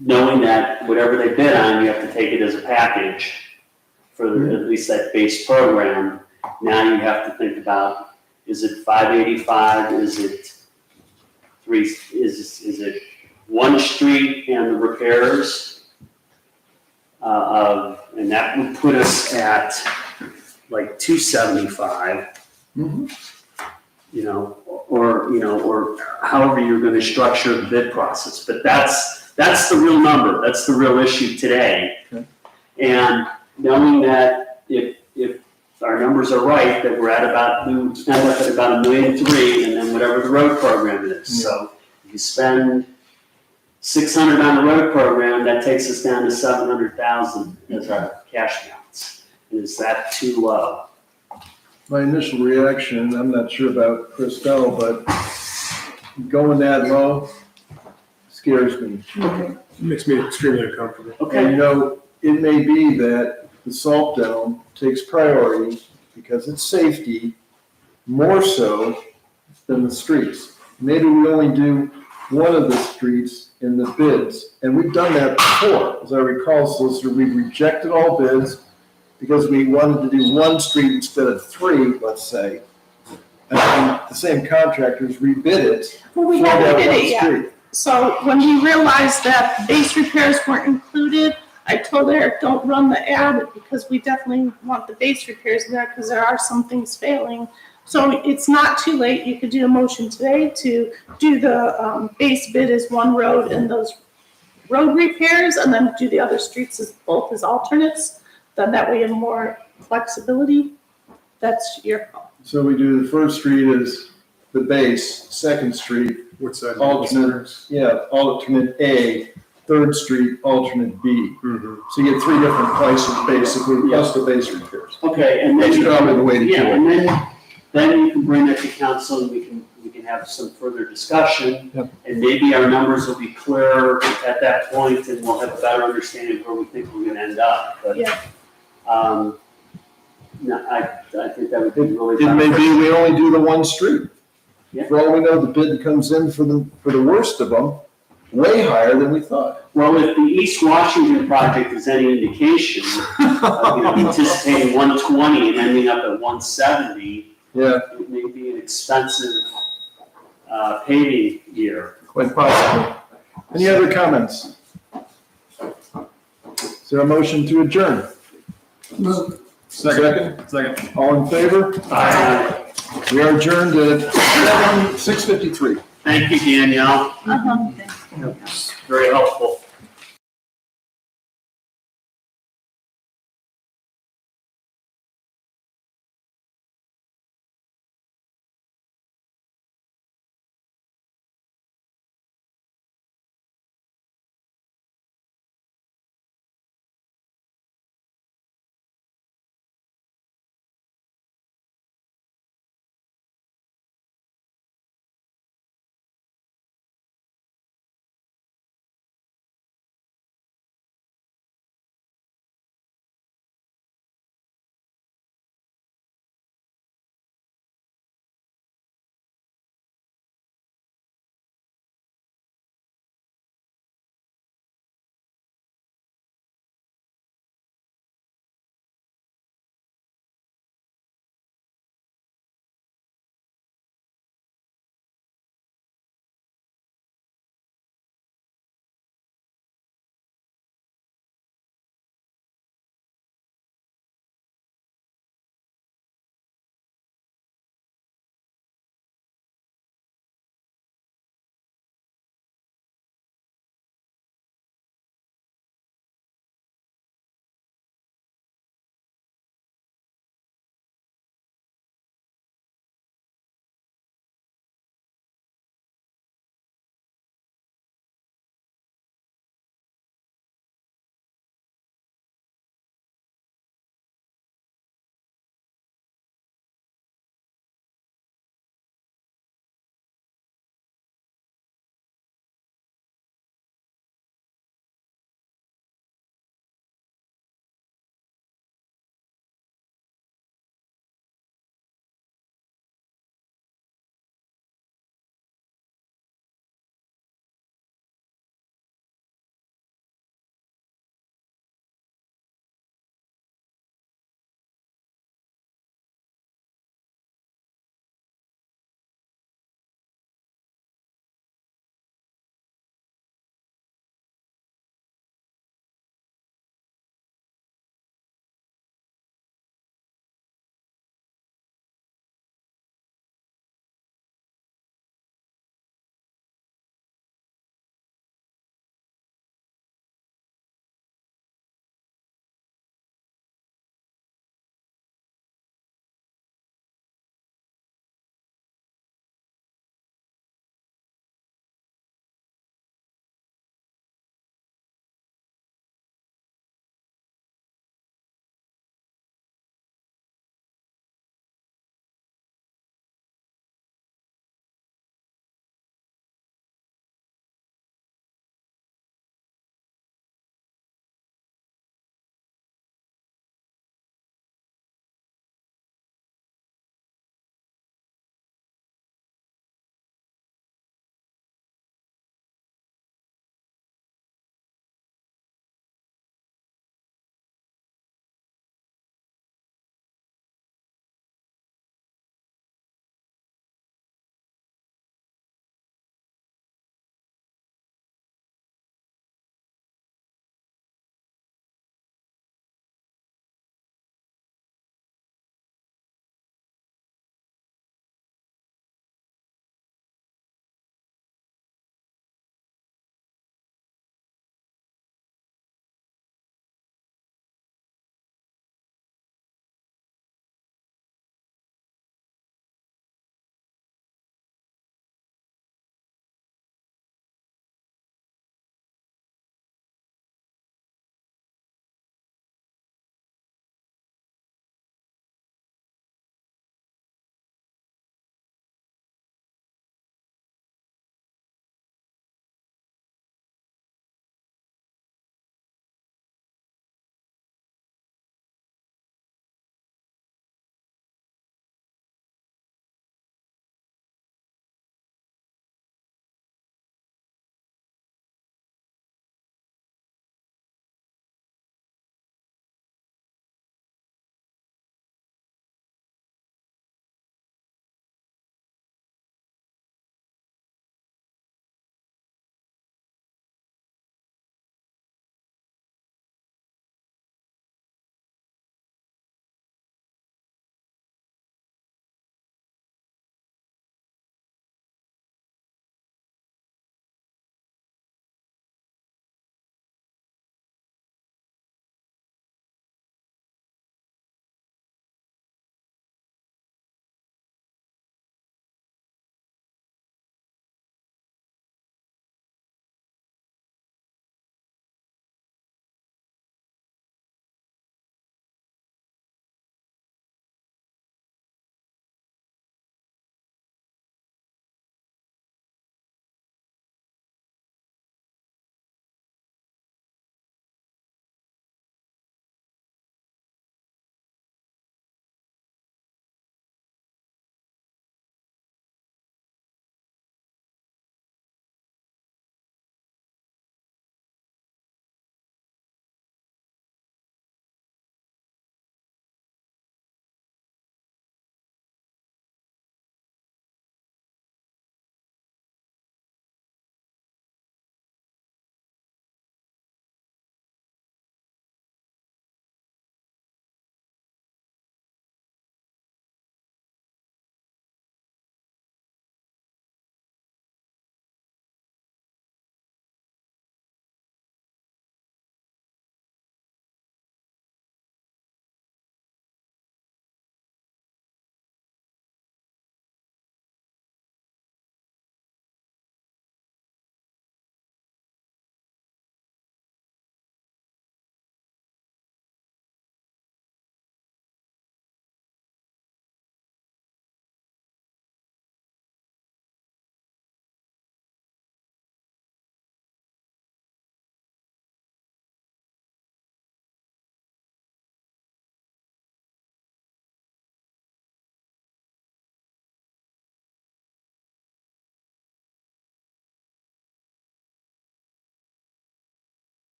knowing that whatever they bid on, you have to take it as a package for at least that base program. Now you have to think about, is it 585? Is it is it one street and the repairs? And that would put us at like 275. Mhm. Or however you're going to structure the bid process. But that's the real number. That's the real issue today. Okay. And knowing that if our numbers are right, that we're at about, we would end up at about $1.3 million, and then whatever the road program is. So if you spend $600 on the road program, that takes us down to $700,000 as our cash balance. Is that too low? My initial reaction, I'm not sure about Christelle, but going that low, scares me. It makes me extremely uncomfortable. And Okay, you know, it may be that the salt dome takes priority because it's safety more so than the streets. Maybe we only do one of the streets in the bids, and we've done that before. As I recall, Solicitor, we rejected all bids because we wanted to do one street instead of three, let's say. And then the same contractors rebid it Well, for we that haven't did one it yet. street. So when we realized that base repairs weren't included, I told Eric, don't run the ad because we definitely want the base repairs in there because there are some things failing. So it's not too late. You could do a motion today to do the base bid as one road and those road repairs and then do the other streets as both as alternates. Then that way you have more flexibility. That's your call. So we do the first street as the base, Second Street, What side? alternate, alternate A, Third Street, alternate B. Mhm. So you get three different prices basically, plus the base repairs. okay, and then. That's probably the way to do Yeah, it. and then you can bring it to council and we can have some further discussion. Yep. And maybe our numbers will be clearer at that point and we'll have a better understanding of where we think we're gonna end up, but. Yeah. No, I think that would be really. It may be we only do the one street. Yeah. For all we know, the bid comes in for the worst of them, way higher than we thought. Well, if the East Washington project is any indication, anticipating 120 and ending up at 170, Yeah, it may be an expensive paving year. quite possibly. Any other comments? Is there a motion to adjourn? Second? Second. All in favor? We are adjourned at 6:53. Thank you, Danielle. Very helpful.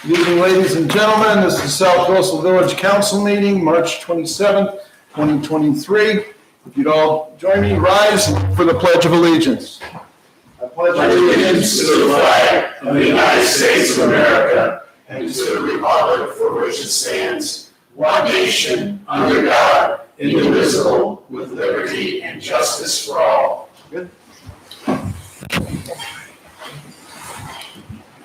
Good evening, ladies and gentlemen. This is South Russell Village Council meeting, March 27th, 2023. If you'd all join me, rise for the Pledge of Allegiance. I pledge allegiance to the flag of the United States of America and to the republic for which it stands, one nation, under God, indivisible, with liberty and justice for all. Good.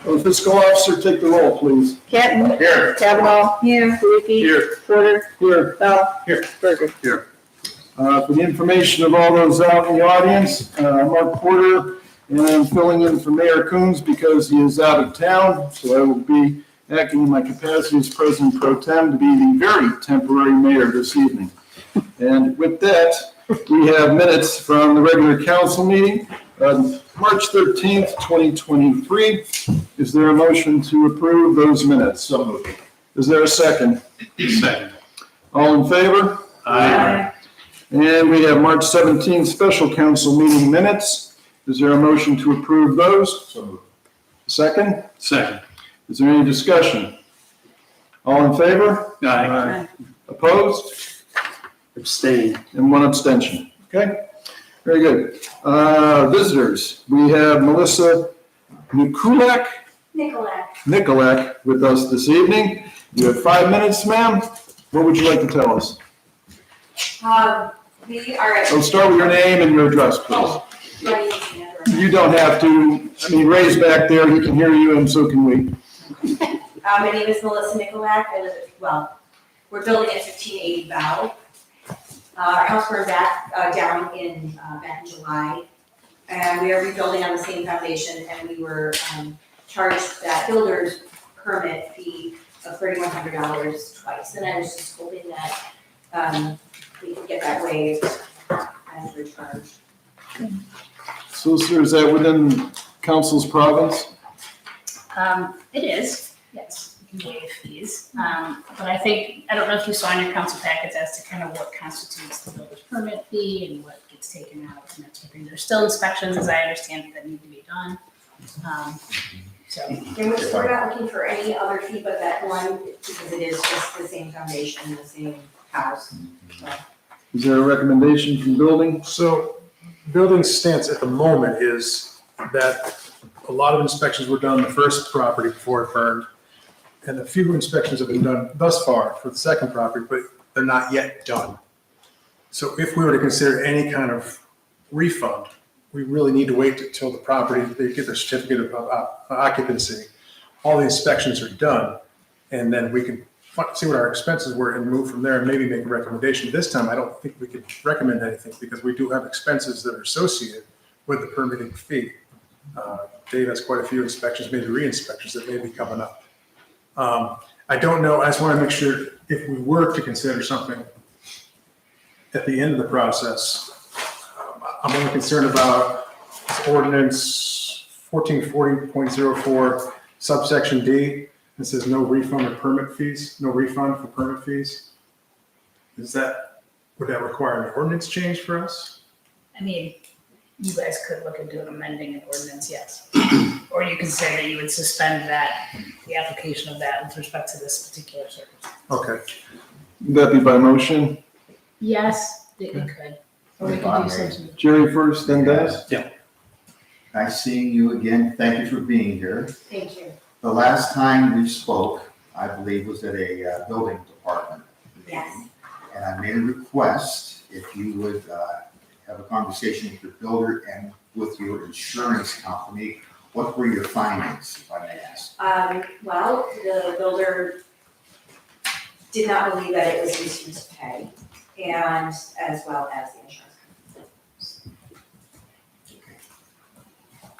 Will the fiscal officer take the roll, please? Canton. Here. Kavanaugh. Here. Stuckey. Here. Porter. Here. Bell. Here. Berger. For the information of all those out in the audience, Mark Porter, and I'm filling in for Mayor Coons because he is out of town, so I will be acting in my capacity as President Pro Tem to be the very temporary mayor this evening. And with that, we have minutes from the regular council meeting, March 13th, 2023. Is there a motion to approve those minutes? So moved. Is there a second? Second. All in favor? Aye. And we have March 17th special council meeting minutes. Is there a motion to approve those? So moved. Second? Second. Is there any discussion? All in favor? Aye. Opposed? Abstain. And one abstention. Okay, very good. Visitors, we have Melissa Nikolak with us this evening. You have 5 minutes, ma'am. What would you like to tell us? We are at. So start with your name and your address, please. My name is Sandra. You don't have to, Ray's back there, he can hear you and so can we. My name is Melissa Nikolak. I live at, we're building at 1580 Bow. Our house burned down back in July. And we are rebuilding on the same foundation, and we were charged that builder's permit fee of $3,100 twice. And I was just hoping that we could get that waived as recharged. Solicitor, is that within council's province? It is, yes, you can waive fees. But I don't know if you saw in your council packets as to kind of what constitutes the builder's permit fee and what gets taken out and that sort of thing. There's still inspections, as I understand it, that need to be done. So. And we're not looking for any other fee but that one, because it is just the same foundation, the same house. Is there a recommendation from building? So building's stance at the moment is that a lot of inspections were done on the first property before it burned. And a few inspections have been done thus far for the second property, but they're not yet done. So if we were to consider any kind of refund, we really need to wait until the property, they get their certificate of occupancy. All the inspections are done, and then we can see what our expenses were and move from there and maybe make a recommendation. This time, I don't think we could recommend anything because we do have expenses that are associated with the permitting fee. Dave has quite a few inspections, maybe re-inspections that may be coming up. I don't know, I just want to make sure if we were to consider something at the end of the process, I'm only concerned about ordinance 1440.04 subsection D. It says no refund or permit fees, no refund for permit fees. Would that require an ordinance change for us? I mean, you guys could look into amending an ordinance, yes. Or you could say that you would suspend the application of that with respect to this particular circumstance. Okay. Would that be by motion? Yes, it could. Or we could do something. Jerry first, then Dennis? Nice seeing you again. Thank you for being here. Thank you. The last time we spoke, I believe, was at a building department meeting. Yes. And I made a request if you would have a conversation with your builder and with your insurance company. What were your findings, if I may ask? Well, the builder did not believe that it was misuse of pay, and as well as the insurance company.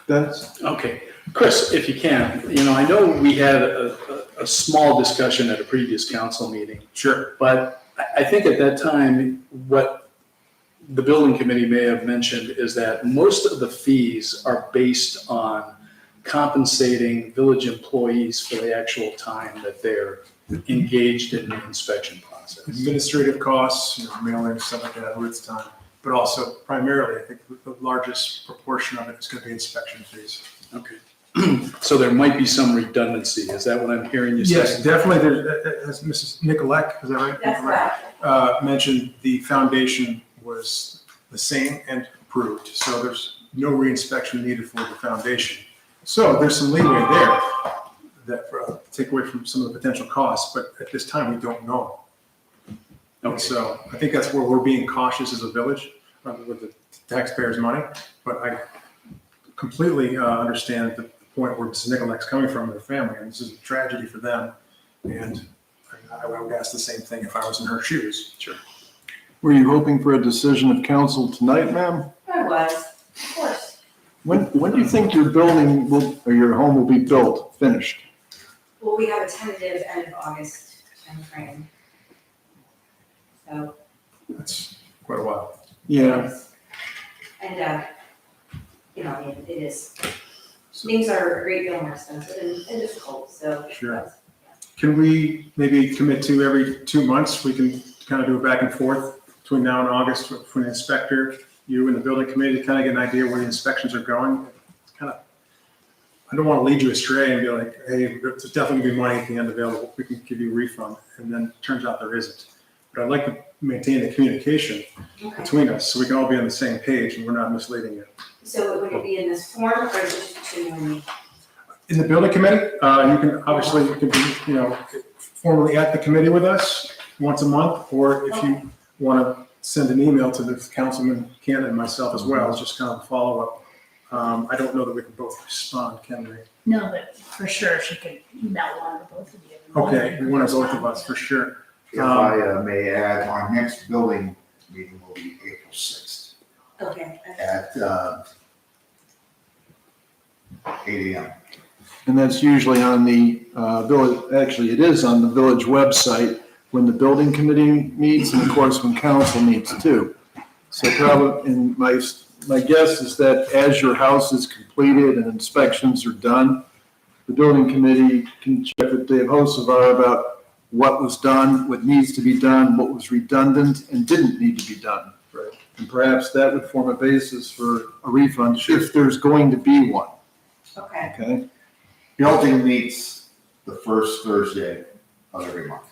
Dennis? Okay, Chris, if you can, I know we had a small discussion at a previous council meeting. Sure. But I think at that time, what the building committee may have mentioned is that most of the fees are based on compensating village employees for the actual time that they're engaged in the inspection process. Administrative costs, mailing, stuff like that, where it's time. But also primarily, I think the largest proportion of it is going to be inspection fees. Okay. So there might be some redundancy. Is that what I'm hearing you say? Yes, definitely, there, as Mrs. Nicolak, is that right? That's Nicolak, correct. mentioned, the foundation was the same and approved, so there's no reinspection needed for the foundation. So there's some leeway there that, take away from some of the potential costs, but at this time, we don't know. Okay. So I think that's where we're being cautious as a village with the taxpayers' money, but I completely understand the point where Mrs. Nicolak's coming from, their family, and this is a tragedy for them. And I would ask the same thing if I was in her shoes. Sure. Were you hoping for a decision of council tonight, ma'am? I was, of course. When do you think your building will, or your home will be built, finished? Well, we have a tentative end of August timeframe. So. That's quite a while. Yeah, And, you know, I mean, it is, things are a great deal more expensive and difficult, so. Sure. Can we maybe commit to every 2 months, we can kind of do a back and forth between now and August for the inspector, you and the building committee, to kind of get an idea where the inspections are going? Kind of, I don't want to lead you astray and be like, hey, there's definitely gonna be money at the end available, we can give you a refund, and then it turns out there isn't. But I'd like to maintain the communication Okay. between us, so we can all be on the same page and we're not misleading you. So would it be in this form or is it just between you and me? In the building committee, you can, obviously, you can be, formally at the committee with us once a month, or if you want to send an email to the Councilman Cannon and myself as well, it's just kind of a follow-up. I don't know that we can both respond, can we? No, but for sure, she could email one or both of you. Okay, one or both of us, for sure. If I may add, our next building meeting will be April 6th Okay. at 8 AM. and that's usually on the village, actually, it is on the village website when the building committee meets, and of course, when council meets too. So probably, and my guess is that as your house is completed and inspections are done, the building committee can check with Dave Hosevar about what was done, what needs to be done, what was redundant and didn't need to be done. Right. And perhaps that would form a basis for a refund if there's going to be one, Okay. okay? Building meets the first Thursday of every month.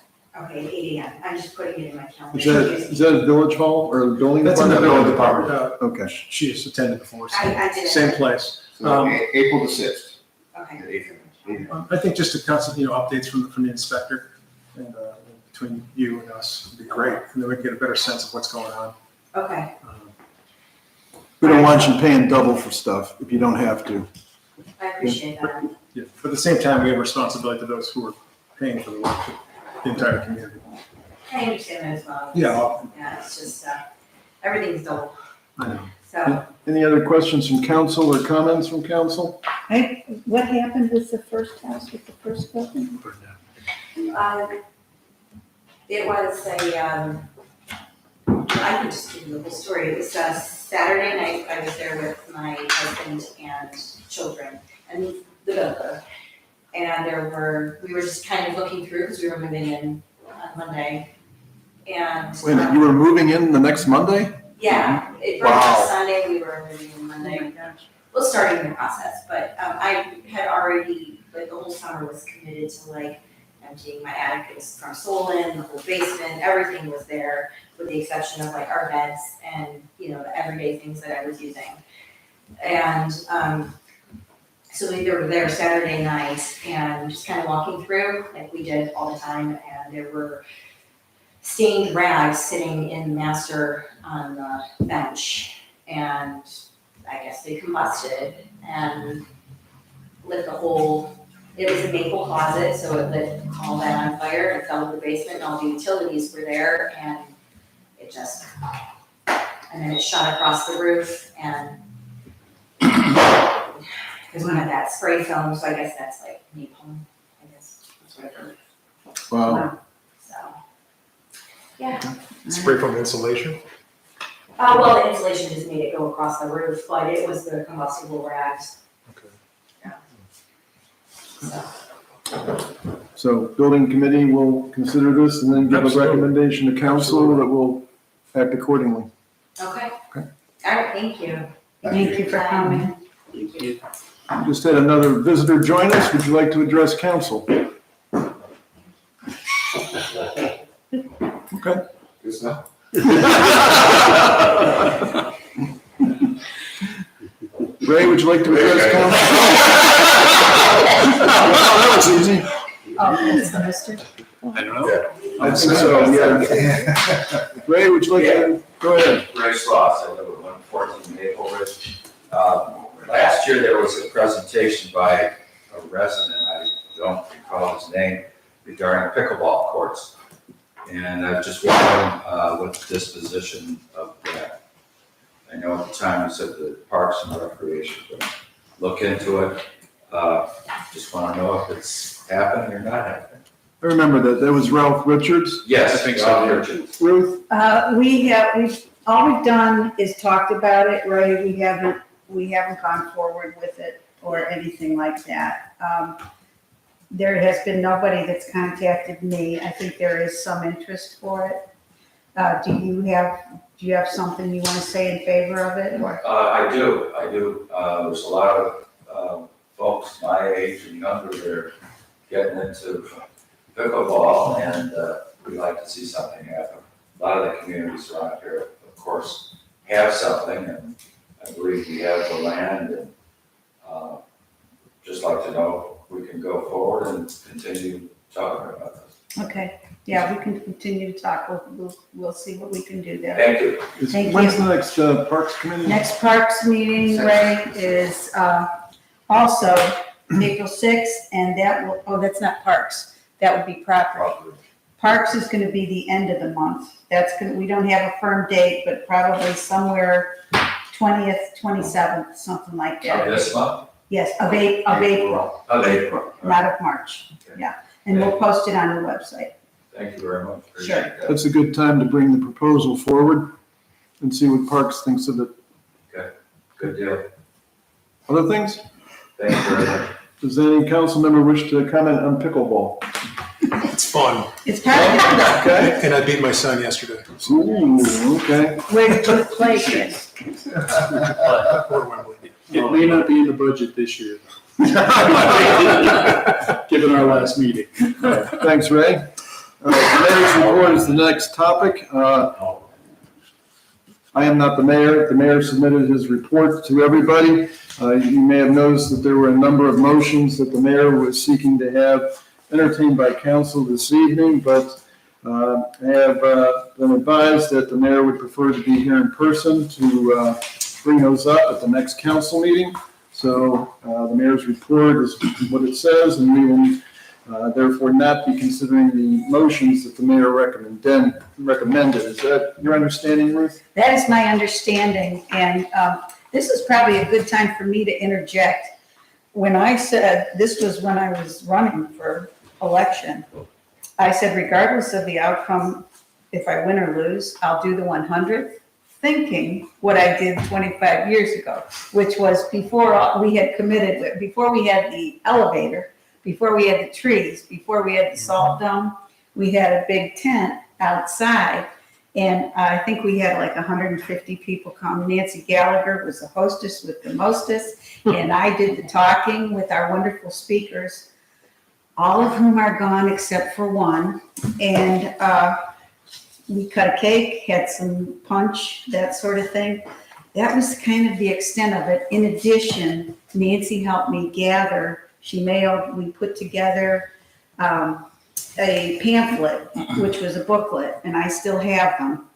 Okay, 8 AM. I'm just putting it in my calendar. Is that a village hall or a building That's in the department? building department. Okay. She has attended before, so I did it. same place. So April the 6th Okay. at 8 AM. I think just a constant, updates from the inspector and between you and us would be great. And then we can get a better sense of what's going on. Okay. We don't want you paying double for stuff if you don't have to. I appreciate that. Yeah. But at the same time, we have responsibility to those who are paying for the work, the entire community. I understand that as well. Yeah. Yeah, it's just, everything's double, I know. so. Any other questions from council or comments from council? What happened with the first house, with the first building? It was I can just give you the whole story. It was Saturday night, I was there with my husband and children and the builder. And we were just kind of looking through because we were moving in on Monday. And. Wait a minute, you were moving in the next Monday? Yeah, it burned Wow. on Sunday, we were moving in Monday. Well, starting the process, but I had already, the whole summer was committed to emptying my attic. It was from Solon, the whole basement, everything was there with the exception of our beds and, the everyday things that I was using. And, so we were there Saturday night and just kind of walking through like we did all the time, and there were stained rags sitting in the master on the bench, and I guess they combusted and lit the whole, it was a maple closet, so it lit all that on fire and fell to the basement, and all the utilities were there, and it just, and then it shot across the roof, and because we had that spray film, so I guess that's napalm, I guess, that's what I heard, Wow. so. Yeah. Spray foam insulation? Well, the insulation just made it go across the roof, but it was the combustible rags, Okay. so. So building committee will consider this and then give a Absolutely. recommendation to council that will act accordingly. Okay. Okay. All right, thank you. Thank you for coming. Thank you. Just had another visitor join us. Would you like to address council? Okay. Good stuff. Ray, would you like to address council? That was easy. Oh, that's the mister? I don't know. I think so, yeah. Ray, would you like to, go ahead. Ray Sloss, I live at 114 Maple Ridge. Last year, there was a presentation by a resident, I don't recall his name, regarding pickleball courts. And I just wondering what the disposition of that. I know at the time you said the Parks and Recreation would look into it. Just want to know if it's happening or not happening. I remember that. That was Ralph Richards. Yes, I think so, Ralph yeah. Richards. Ruth? All we've done is talked about it, Ray. We haven't gone forward with it or anything like that. There has been nobody that's contacted me. I think there is some interest for it. Do you have something you want to say in favor of it, or? I do. There's a lot of folks my age and younger that are getting into pickleball, and we'd like to see something happen. A lot of the communities around here, of course, have something, and I believe we have the land, and just like to know if we can go forward and continue talking about this. Okay, yeah, we can continue to talk. We'll see what we can do there. Thank you. Thank When's you. the next Parks Committee? Next Parks meeting, Ray, is also April 6th, and that's not Parks. That would be property. Parks is gonna be the end of the month. We don't have a firm date, but probably somewhere 20th, 27th, something like Of that. this month? Yes, of April. Of April. Not of March, Okay. yeah. And we'll post it on the website. Thank you very much. Sure. Appreciate that. That's a good time to bring the proposal forward and see what Parks thinks of it. Good deal. Other things? Thank you very much. Does any council member wish to comment on pickleball? It's fun. It's kind of, Okay. And I beat my son yesterday. Ooh, okay. where did you play, Chris? Or Wembley. It may not be in the budget this year, given our last meeting. Thanks, Ray. All right, the mayor's report is the next topic. I am not the mayor. The mayor submitted his report to everybody. You may have noticed that there were a number of motions that the mayor was seeking to have entertained by council this evening, but I have been advised that the mayor would prefer to be here in person to bring those up at the next council meeting. So the mayor's report is what it says, and we will therefore not be considering the motions that the mayor recommended. Is that your understanding, Ruth? That is my understanding, and this is probably a good time for me to interject. When I said, this was when I was running for election, I said regardless of the outcome, if I win or lose, I'll do the 100th, thinking what I did 25 years ago, which was before we had committed, before we had the elevator, before we had the trees, before we had the salt dome, we had a big tent outside. And I think we had like 150 people come. Nancy Gallagher was the hostess with the mostest, and I did the talking with our wonderful speakers, all of whom are gone except for one. And we cut a cake, had some punch, that sort of thing. That was kind of the extent of it. In addition, Nancy helped me gather. We put together a pamphlet, which was a booklet, and I still have them,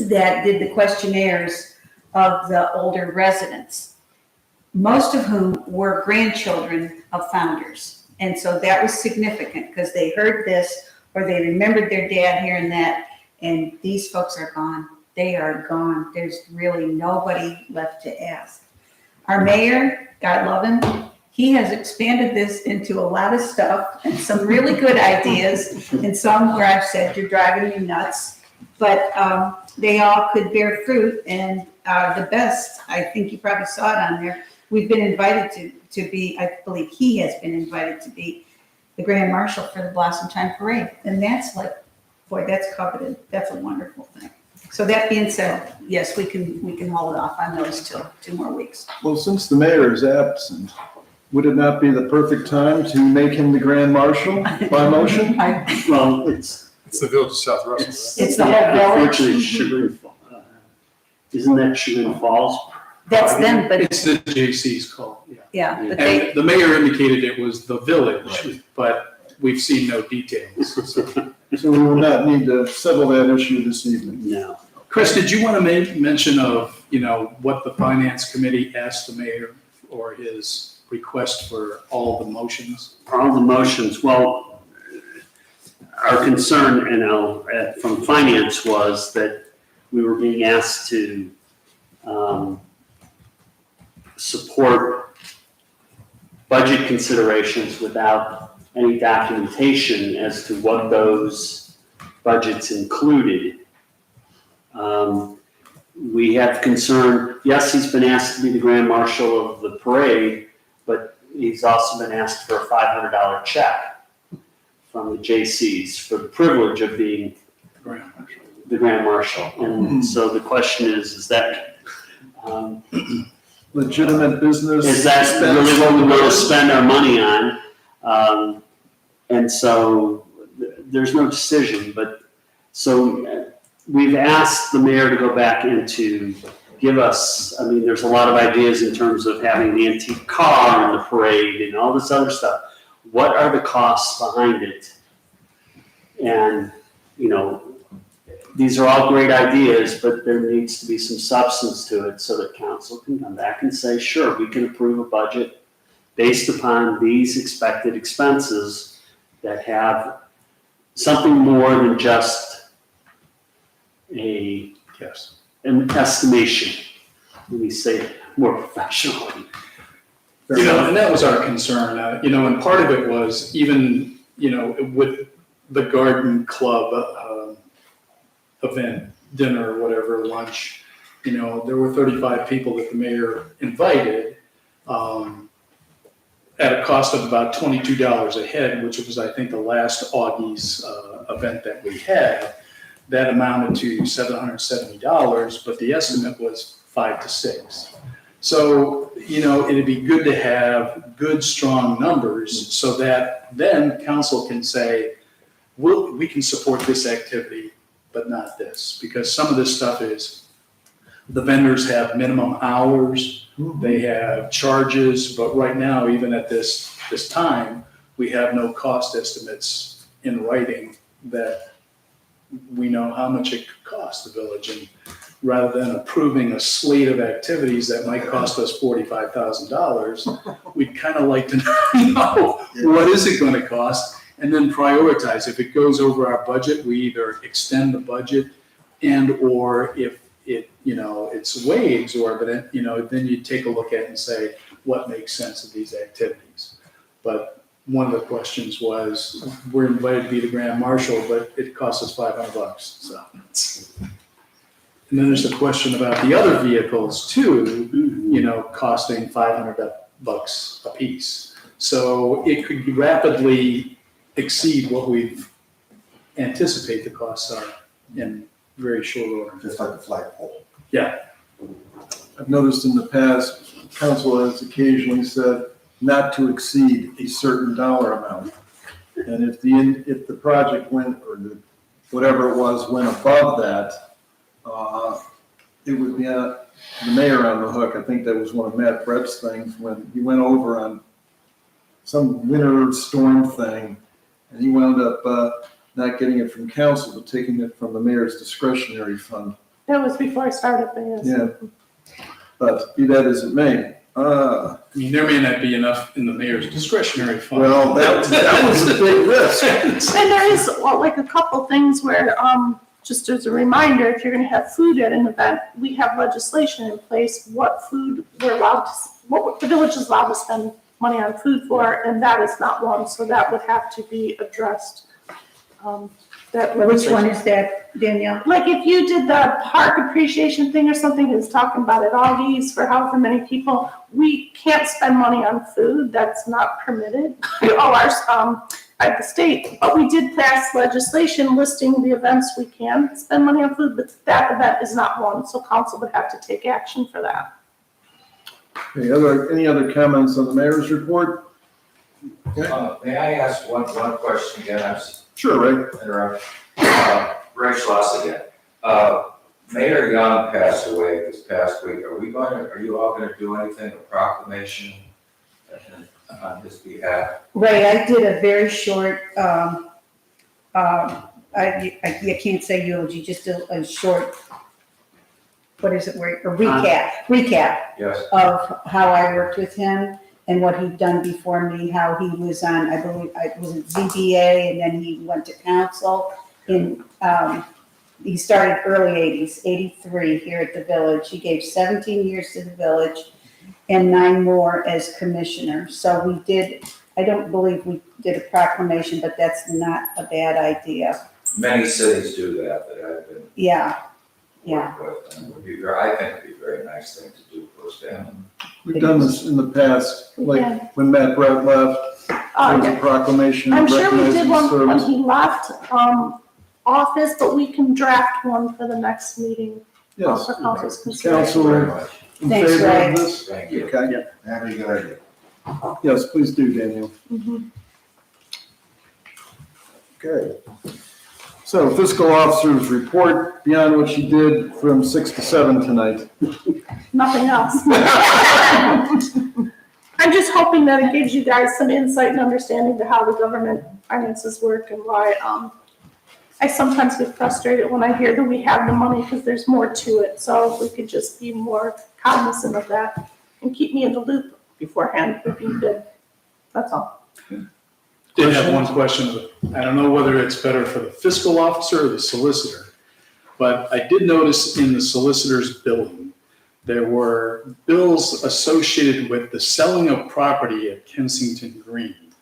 that did the questionnaires of the older residents, most of whom were grandchildren of founders. And so that was significant because they heard this or they remembered their dad hearing that, and these folks are gone. They are gone. There's really nobody left to ask. Our mayor, God love him, he has expanded this into a lot of stuff and some really good ideas, and some where I've said, you're driving me nuts. But they all could bear fruit, and the best, I think you probably saw it on there, we've been invited to be, I believe he has been invited to be the Grand Marshal for the Blossom Time Parade. And that's like, boy, that's coveted. That's a wonderful thing. So that being said, yes, we can hold off on those till 2 more weeks. Well, since the mayor is absent, would it not be the perfect time to make him the grand marshal by motion? Well, it's, It's the village of South Russell, it's. It's the whole village. Unfortunately, Sugar, isn't that Sugar Falls? That's them, but, It's the JC's call, yeah. yeah, but they, And the mayor indicated it was the village, but we've seen no details. So we will not need to settle that issue this evening. No. Chris, did you want to make mention of, what the finance committee asked the mayor or his request for all the motions? All the motions, well, our concern, from finance was that we were being asked to support budget considerations without any documentation as to what those budgets included. We have concern, yes, he's been asked to be the grand marshal of the parade, but he's also been asked for a $500 check from the J.C.'s for the privilege of being the grand marshal. And so the question is that, Legitimate business. is that really what we want to spend our money on? And so there's no decision, but so we've asked the mayor to go back and to give us, there's a lot of ideas in terms of having the antique car in the parade and all this other stuff. What are the costs behind it? And, these are all great ideas, but there needs to be some substance to it so that council can come back and say, sure, we can approve a budget based upon these expected expenses that have something more than just an estimation. Let me say it more professionally. And that was our concern, and part of it was even, with the garden club event, dinner, whatever, lunch, there were 35 people that the mayor invited at a cost of about $22 a head, which was, I think, the last Augie's event that we had. That amounted to $770, but the estimate was 5 to 6. So, it'd be good to have good, strong numbers so that then council can say, we can support this activity, but not this. Because some of this stuff is, the vendors have minimum hours, they have charges, but right now, even at this time, we have no cost estimates in writing that we know how much it could cost the village. And rather than approving a slate of activities that might cost us $45,000, we'd kind of like to know what is it going to cost, and then prioritize. If it goes over our budget, we either extend the budget, or if it's way exorbitant, then you take a look at it and say, what makes sense of these activities? But one of the questions was, we're invited to be the grand marshal, but it costs us $500. So, and then there's the question about the other vehicles too, costing $500 a piece. So it could rapidly exceed what we've anticipate the costs are in very short order. Just like the flagpole. Yeah. I've noticed in the past, council has occasionally said not to exceed a certain dollar amount. And if the project went, or whatever it was, went above that, it would be the mayor on the hook. I think that was one of Matt Brett's things when he went over on some winter storm thing, and he wound up not getting it from council, but taking it from the mayor's discretionary fund. That was before I started, but yes. Yeah. But be that as it may, There may not be enough in the mayor's discretionary fund. well, that was a big risk. And there is, like a couple things where, just as a reminder, if you're gonna have food at an event, we have legislation in place, what food we're allowed to, what the village is allowed to spend money on food for, and that is not one, so that would have to be addressed. That which one legislation. is that, Danielle? Like if you did the park appreciation thing or something that's talking about at Augie's for however many people, we can't spend money on food, that's not permitted. Our by the state. But we did pass legislation listing the events we can spend money on food, but that event is not one, so council would have to take action for that. Any other comments on the mayor's report? May I ask one question again? I'm Sure, Ray. interrupt. Ray Schloss again. Mayor Young passed away this past week. Are you all gonna do anything, a proclamation on his behalf? Ray, I did a very short, I can't say eulogy, just a short, what is it, a recap Yes. of how I worked with him and what he'd done before me, how he was on, I believe, I was at ZBA, and then he went to council in, he started early 80s, 83 here at the village. He gave 17 years to the village and 9 more as commissioner. So we did, I don't believe we did a proclamation, but that's not a bad idea. Many cities do that I've been Yeah, working with, and it would be I think it'd be a very nice thing to do for his family. We've done this in the past, Yeah. like when Matt Brett left, there was a proclamation I'm sure we did recognizing one when service. he left, office, but we can draft one for the next meeting. Yes. For council's Thank you Council- very much. In Thanks, favor Ray. of this? Thank you. Okay, That'd be a good idea. yes, please do, Daniel. Mhm. Okay. So fiscal officer's report, beyond what she did from 6 to 7 tonight. Nothing else. I'm just hoping that it gives you guys some insight and understanding to how the government finances work and why, I sometimes get frustrated when I hear that we have the money because there's more to it. So if we could just be more cognizant of that and keep me in the loop beforehand would be good. That's all. Did have one question. I don't know whether it's better for the fiscal officer or the solicitor, but I did notice in the solicitor's billing, there were bills associated with the selling of property at Kensington Green.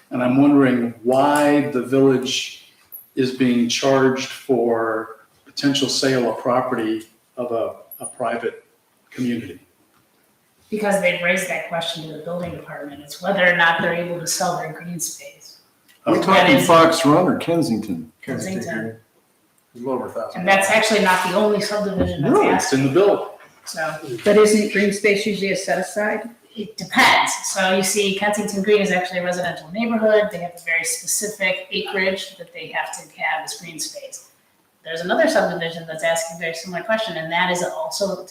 And I'm wondering why the village is being charged for potential sale of property of a private community. Because they've raised that question to the building department, it's whether or not they're able to sell their green space. Are we That talking is- Fox Run or Kensington? Kensington. A little over 1,000. And that's actually not the only subdivision that's No, asked, it's in the bill. so but isn't green space usually a set aside? it depends. So you see Kensington Green is actually a residential neighborhood, they have a very specific acreage that they have to have as green space. There's another subdivision that's asking a very similar question, and that is also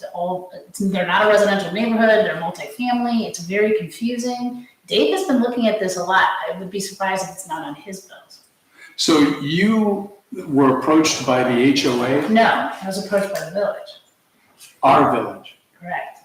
they're not a residential neighborhood, they're multifamily, it's very confusing. Dave has been looking at this a lot, I would be surprised if it's not on his bills. So you were approached by the HOA, No, I was approached by the village, our village, correct,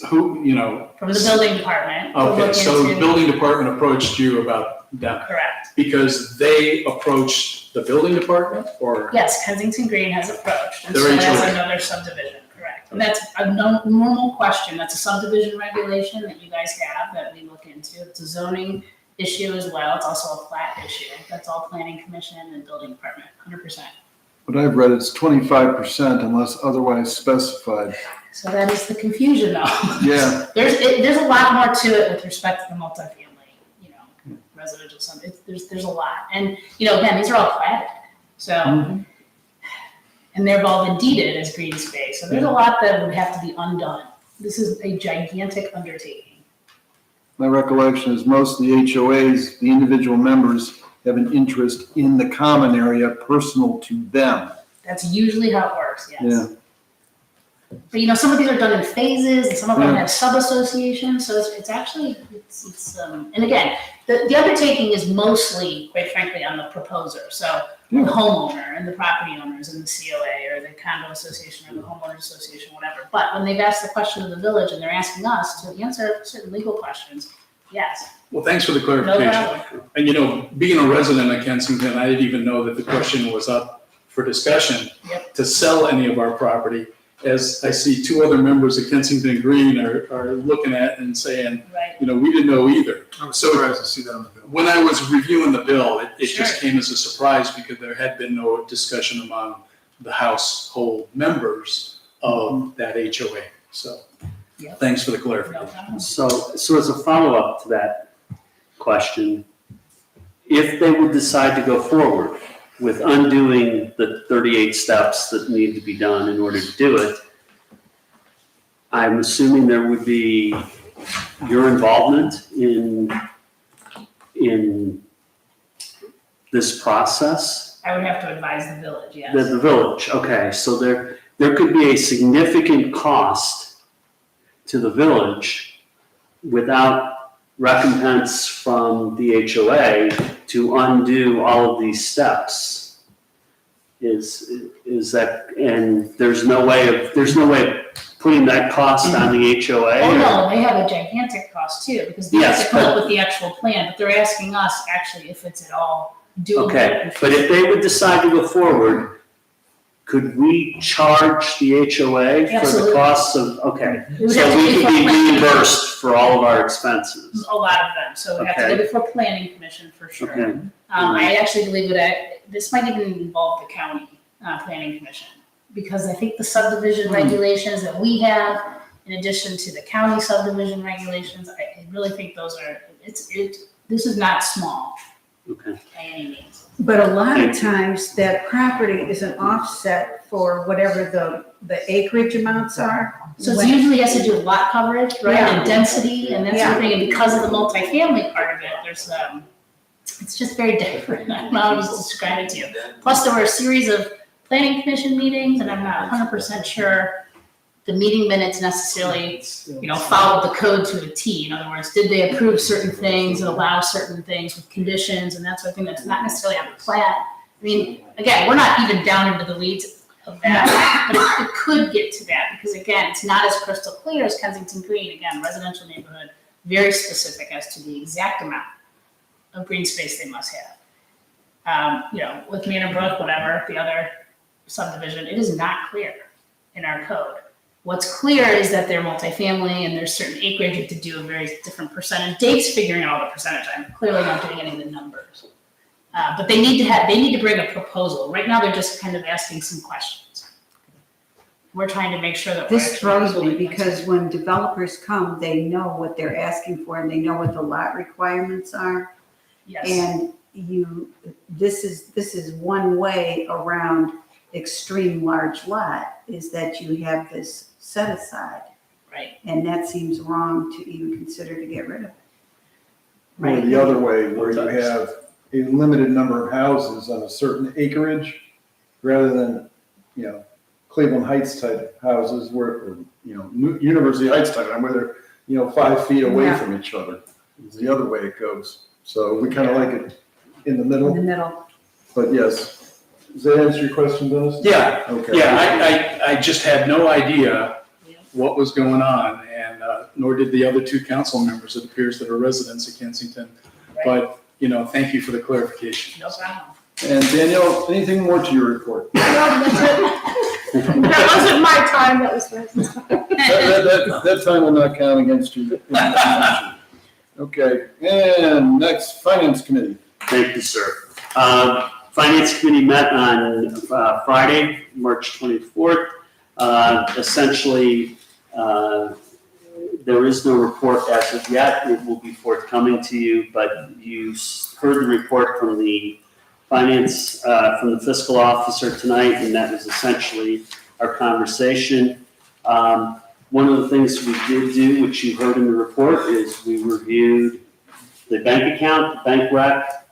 who, you know. from the building department. to Okay, look so the into- building department approached you about that Correct, because they approached the building department or? yes, Kensington Green has approached, and Their so that's HOA. another subdivision, correct. And that's a normal question, that's a subdivision regulation that you guys have that we look into, it's a zoning issue as well, it's also a plat issue, that's all planning commission and building department, 100%. What I've read, it's 25% unless otherwise specified. So that is the confusion though. Yeah. There's a lot more to it with respect to the multifamily, you know, residential, there's a lot. And, you know, again, these are all platted, so, and they've all been deeded as green space. So there's a lot that would have to be undone. This is a gigantic undertaking. My recollection is most of the HOAs, the individual members have an interest in the common area personal to them. That's usually how it works, yes. Yeah. But, you know, some of these are done in phases, and some of them Yeah. have sub-associations, so it's actually, and again, the undertaking is mostly, quite frankly, on the proposer. So the Yeah. homeowner and the property owners and the COA or the condo association or the homeowners association, whatever. But when they've asked the question of the village and they're asking us to answer certain legal questions, yes, Well, thanks for the no clarification. problem. And you know, being a resident of Kensington, I didn't even know that the question was up for discussion Yep. to sell any of our property. As I see 2 other members of Kensington Green are looking at and saying, Right, you know, we didn't know either. I was surprised to see that on the bill. When I was reviewing the bill, it just Sure. came as a surprise because there had been no discussion among the household members of that HOA. So, Yep. thanks for the no clarification. problem. So as a follow-up to that question, if they would decide to go forward with undoing the 38 steps that need to be done in order to do it, I'm assuming there would be your involvement in this process? I would have to advise the village, yes. The village, okay, so there could be a significant cost to the village without recompense from the HOA to undo all of these steps. Is that, and there's no way of putting that cost on the HOA? Oh, or- no, they have a gigantic cost too, because they have Yes, to come but- up with the actual plan, but they're asking us actually if it's at all doable. Okay, but if they would decide to go forward, could we charge the HOA for the Absolutely. costs of, okay? It would have So to we be could for be planning. reimbursed for all of our expenses? A lot of them, so we have to Okay. go before planning commission for sure. Okay, I actually believe this might even involve the county, planning commission. Because I think the subdivision regulations that we have, in addition to the county subdivision regulations, I really think those are, this is not small okay. by any means. But a lot of times that property is an offset for whatever the acreage amounts are. So it's When- usually has to do with lot coverage, right, Yeah. and density and that sort of Yeah. thing, and because of the multifamily part of it, there's, it's just very different, I don't know how to describe it to you. Plus, there were a series of planning commission meetings, and I'm not 100% sure the meeting minutes necessarily, followed the code to a T. In other words, did they approve certain things and allow certain things with conditions and that sort of thing that's not necessarily on the plan? I mean, again, we're not even down into the weeds of that, but it could get to that, because again, it's not as crystal clear as Kensington Green, again, residential neighborhood, very specific as to the exact amount of green space they must have. With Manor Brook, whatever, the other subdivision, it is not clear in our code. What's clear is that they're multifamily and there's certain acreage you have to do a very different percentage. Dave's figuring out all the percentage. I'm clearly not doing any of the numbers. But they need to bring a proposal. Right now, they're just kind of asking some questions. We're trying to make sure that. This throws me because when developers come, they know what they're asking for and they know what the lot requirements are. Yes, And this is one way around extreme large lot, is that you have this set aside. right. And that seems wrong to even consider to get rid of it. Or the other way, where you have a limited number of houses on a certain acreage, rather than, Cleveland Heights type houses where, University Heights type, where they're, 5 feet away Yeah. from each other. It's the other way it goes. So we kind of like it in the In middle, the middle. but yes. Does that answer your question, Dennis? Yeah, Okay. yeah, I just had no idea what was going on, and nor did the other two council members, it appears, that are residents of Kensington. Right. But, thank you for the clarification. No problem. And Danielle, anything more to your report? That wasn't my time, that was Francis' time. That time will not count against you. Okay, and next, Finance Committee. Thank you, sir. Finance Committee met on Friday, March 24th. Essentially, there is no report as of yet. It will be forthcoming to you, but you heard the report from the finance, from the fiscal officer tonight, and that was essentially our conversation. One of the things we did do, which you heard in the report, is we reviewed the bank account, the bank rec,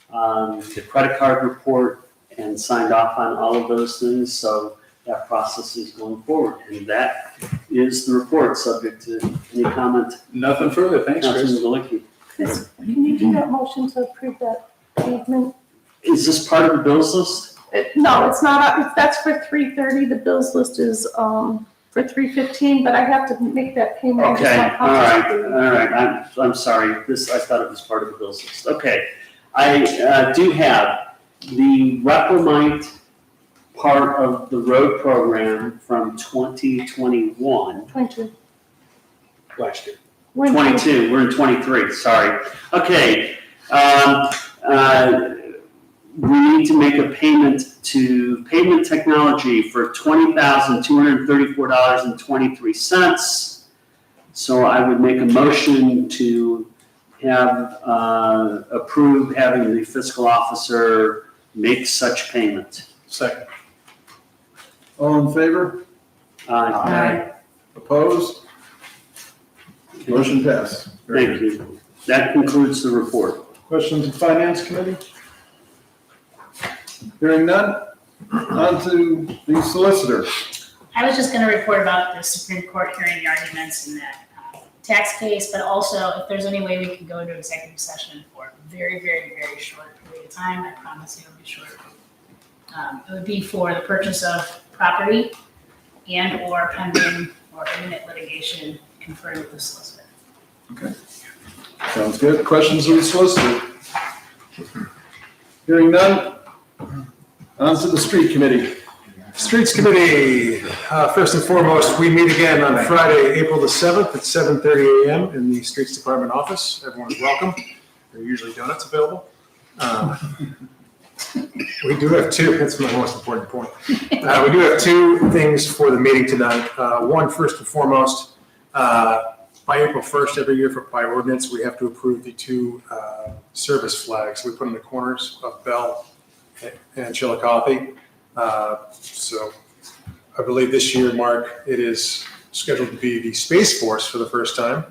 the credit card report, and signed off on all of those things. So that process is going forward. And that is the report, subject to any comment. Nothing further, thanks, Councilman Chris. Galicki. You need to get motion to approve that pavement. Is this part of the bills list? No, it's not, that's for 330, the bills list is, for 315, but I have to make that payment. I just Okay, want all right, copies. all right. I'm sorry. I thought it was part of the bills list. Okay. I do have the Replimite part of the road program from 2021. 22. Last year. We're in 22, we're in 23, sorry. Okay, we need to make a payment to Pavement Technology for $20,234.23. So I would make a motion to have, approved having the fiscal officer make such payment. Second. All in favor? Aye. Opposed? Motion passed. Very Thank good. you. That concludes the report. Questions of Finance Committee? Hearing none, on to the solicitor. I was just gonna report about the Supreme Court hearing the arguments in that tax case, but also if there's any way we can go into executive session for a very, very, very short period of time, I promise it'll be short. It would be for the purchase of property and or pending or imminent litigation conferred with the solicitor. Sounds good. Questions of the solicitor? Hearing none, on to the street committee. Streets Committee, first and foremost, we meet again on Friday, April the 7th at 7:30 a.m. in the Streets Department office. Everyone's welcome. There are usually donuts available. We do have two, that's my most important point. We do have two things for the meeting tonight. One, first and foremost, by April 1st every year by ordinance, we have to approve the two service flags we put in the corners of Bell and Chillicothe. So I believe this year, Mark, it is scheduled to be the Space Force for the first time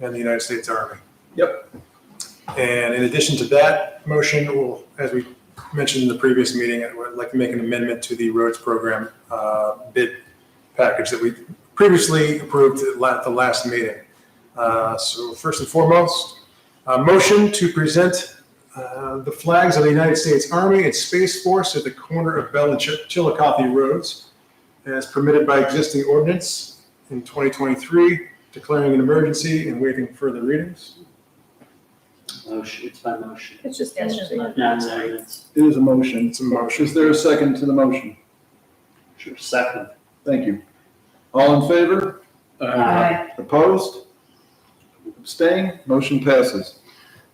and the United States Army. Yep. And in addition to that motion, we'll, as we mentioned in the previous meeting, I would like to make an amendment to the roads program bid package that we previously approved at the last meeting. So first and foremost, a motion to present the flags of the United States Army and Space Force at the corner of Bell and Chillicothe roads as permitted by existing ordinance in 2023, declaring an emergency and waiving further readings. Motion, it's by motion. It's just. That's just my- No, it's It is a motion. It's a motion. Is there a second to the motion? sure, second. Thank you. All in favor? Aye. Opposed? Abstain? Motion passes.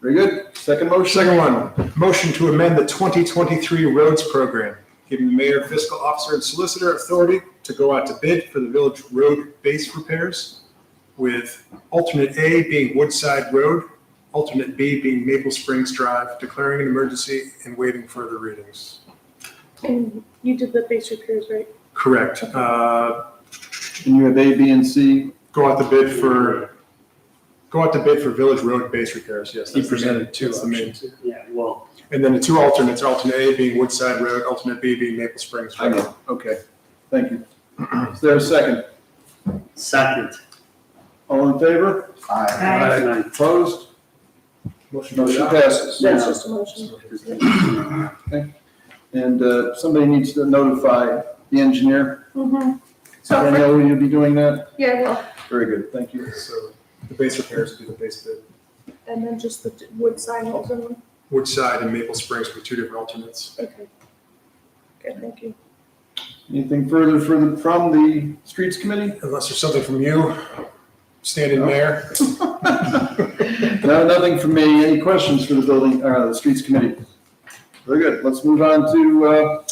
Very good. Second motion? Second one, motion to amend the 2023 roads program, giving the mayor, fiscal officer, and solicitor authority to go out to bid for the village road base repairs, with alternate A being Woodside Road, alternate B being Maple Springs Drive, declaring an emergency and waiving further readings. And you did the base repairs, right? Correct. And you have A, B, and C. Go out to bid for village road base repairs, yes. He presented two That's the main. options. Yeah, well, And then the two alternates, alternate A being Woodside Road, alternate B being Maple Springs I Drive. know. Okay. Thank you. Is there a second? second. All in favor? Aye. Opposed? Motion passes. That's just a motion. And somebody needs to notify the engineer. Mm-hmm. So, Danielle, will you be doing that? yeah, well, Very good. Thank you. So the base repairs would be the base bid. and then just the wood sign also. Woodside and Maple Springs would be two different alternates. Okay. Okay, thank you. Anything further from the Streets Committee? Unless there's something from you, standing mayor. No, nothing from me. Any questions for the Streets Committee? Very good. Let's move on to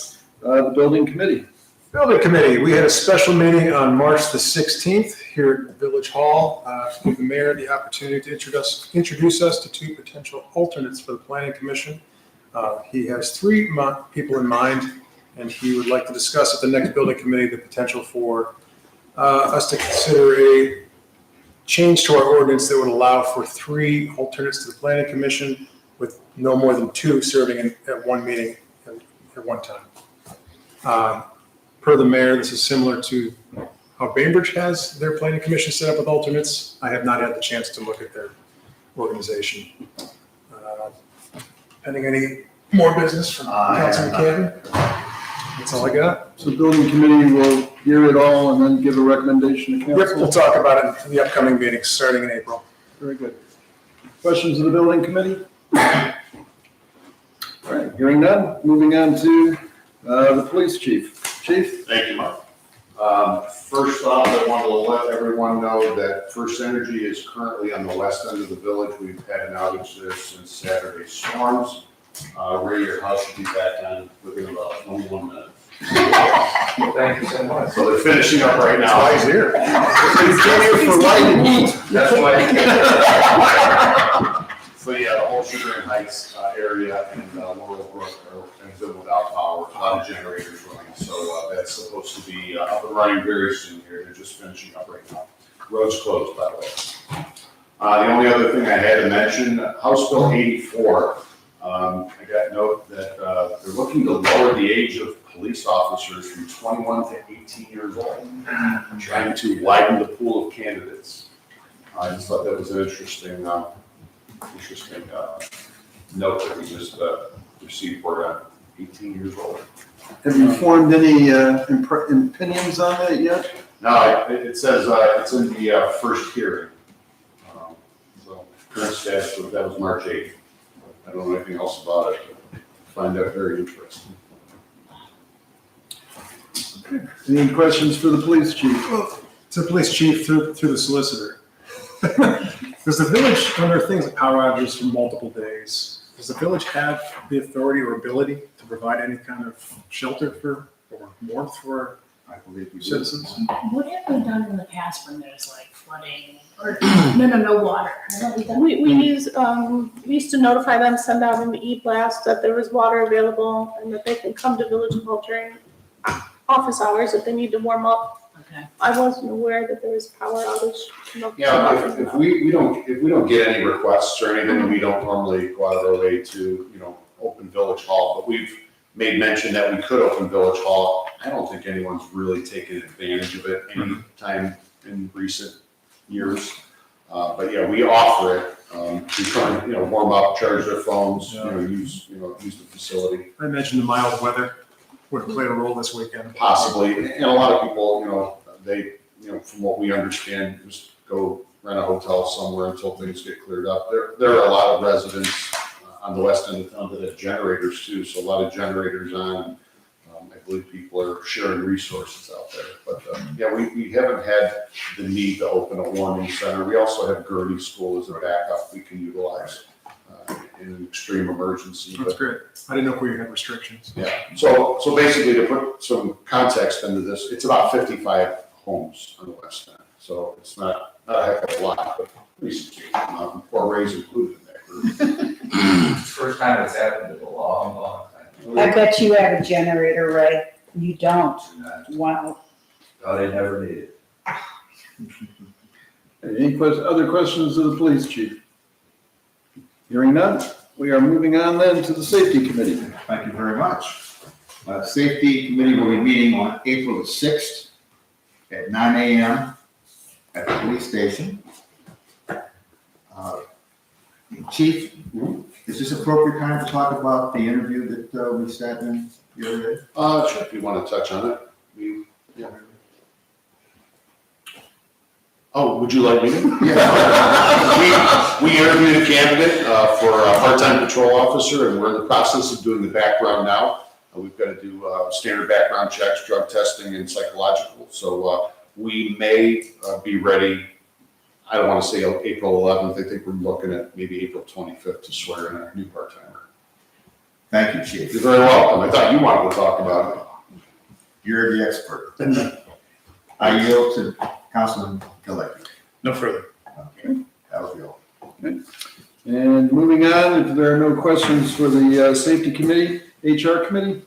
the Building Committee. Building Committee, we had a special meeting on March the 16th here at Village Hall. To give the mayor the opportunity to introduce us to two potential alternates for the Planning Commission. He has three people in mind, and he would like to discuss at the next Building Committee the potential for us to consider a change to our ordinance that would allow for three alternates to the Planning Commission with no more than two serving at one meeting at one time. Per the mayor, this is similar to how Bainbridge has their planning commission set up with alternates. I have not had the chance to look at their organization. Pending any more business from Councilman Cannon? That's all I got. So the Building Committee will hear it all and then give a recommendation to Yep, council. we'll talk about it in the upcoming meetings, starting in April. Very good. Questions of the Building Committee? All right, hearing none, moving on to the Police Chief. Chief? Thank you, Mark. First off, I wanted to let everyone know that First Energy is currently on the west end of the village. We've had an outage there since Saturday's storms. Ray, your house should be back on within about 21 minutes. Thank you so much. So they're finishing up right now. Why is here? You came here for light and heat. That's why. whole Sugar Heights area and Laurel Brook have been without power, a lot of generators running. So that's supposed to be up and running very soon here. They're just finishing up right now. Road's closed, by the way. The only other thing I had to mention, House Bill 84. I got a note that they're looking to lower the age of police officers from 21 to 18 years old, trying to widen the pool of candidates. I just thought that was an interesting note that we just received for 18 years old. Have you formed any opinions on that yet? No, it says it's in the first hearing. So current status, that was March 8th. I don't know anything else about it, but I find that very interesting. Any questions for the police chief? To the police chief through the solicitor. Does the village, when there are things like power outages for multiple days, does the village have the authority or ability to provide any kind of shelter for, or warmth for I believe we did. citizens? What have we done in the past when there's like flooding or no water? Haven't we done? We used to notify them, send out an e-blast that there was water available and that they can come to Village Hall during office hours if they need to warm up. Okay. I wasn't aware that there was power outage. Yeah, if we don't get any requests or anything, we don't normally go out of our way to, open Village Hall, but we've made mention that we could open Village Hall. I don't think anyone's really taken advantage of it any time in recent years. But yeah, we offer it, to try and, warm up, charge their phones, use the facility. I mentioned the mild weather would have played a role this weekend. Possibly, and a lot of people, they, from what we understand, just go rent a hotel somewhere until things get cleared up. There are a lot of residents on the west end of town that have generators too, so a lot of generators on. I believe people are sharing resources out there, but yeah, we haven't had the need to open a warming center. We also have Gurney School as a backup we can utilize in an extreme emergency. That's great. I didn't know if we had restrictions. Yeah, so basically to put some context into this, it's about 55 homes on the west end. So it's not a heck of a lot, but pretty substantial. Four Rays included in that group. First time it's happened in a long, long time. I bet you have a generator, Ray. You don't. And, Wow. oh, they never need it. Any other questions of the police chief? Hearing none, we are moving on then to the safety committee. Thank you very much. Safety Committee will be meeting on April the 6th at 9 a.m. at the police station. Chief, is this appropriate time to talk about the interview that we sat in the other day? Sure, if you want to touch on it. Oh, would you like me to? Yeah. We interviewed a candidate for a part-time patrol officer, and we're in the process of doing the background now. We've got to do standard background checks, drug testing, and psychological. So we may be ready, I don't want to say April 11th. I think we're looking at maybe April 25th to swear in our new part-timer. Thank you, Chief. You're very welcome. I thought you wanted to talk about it. You're the expert. I yield to Councilman Galecki. No further. Okay, that was the all. And moving on, if there are no questions for the safety committee, HR committee?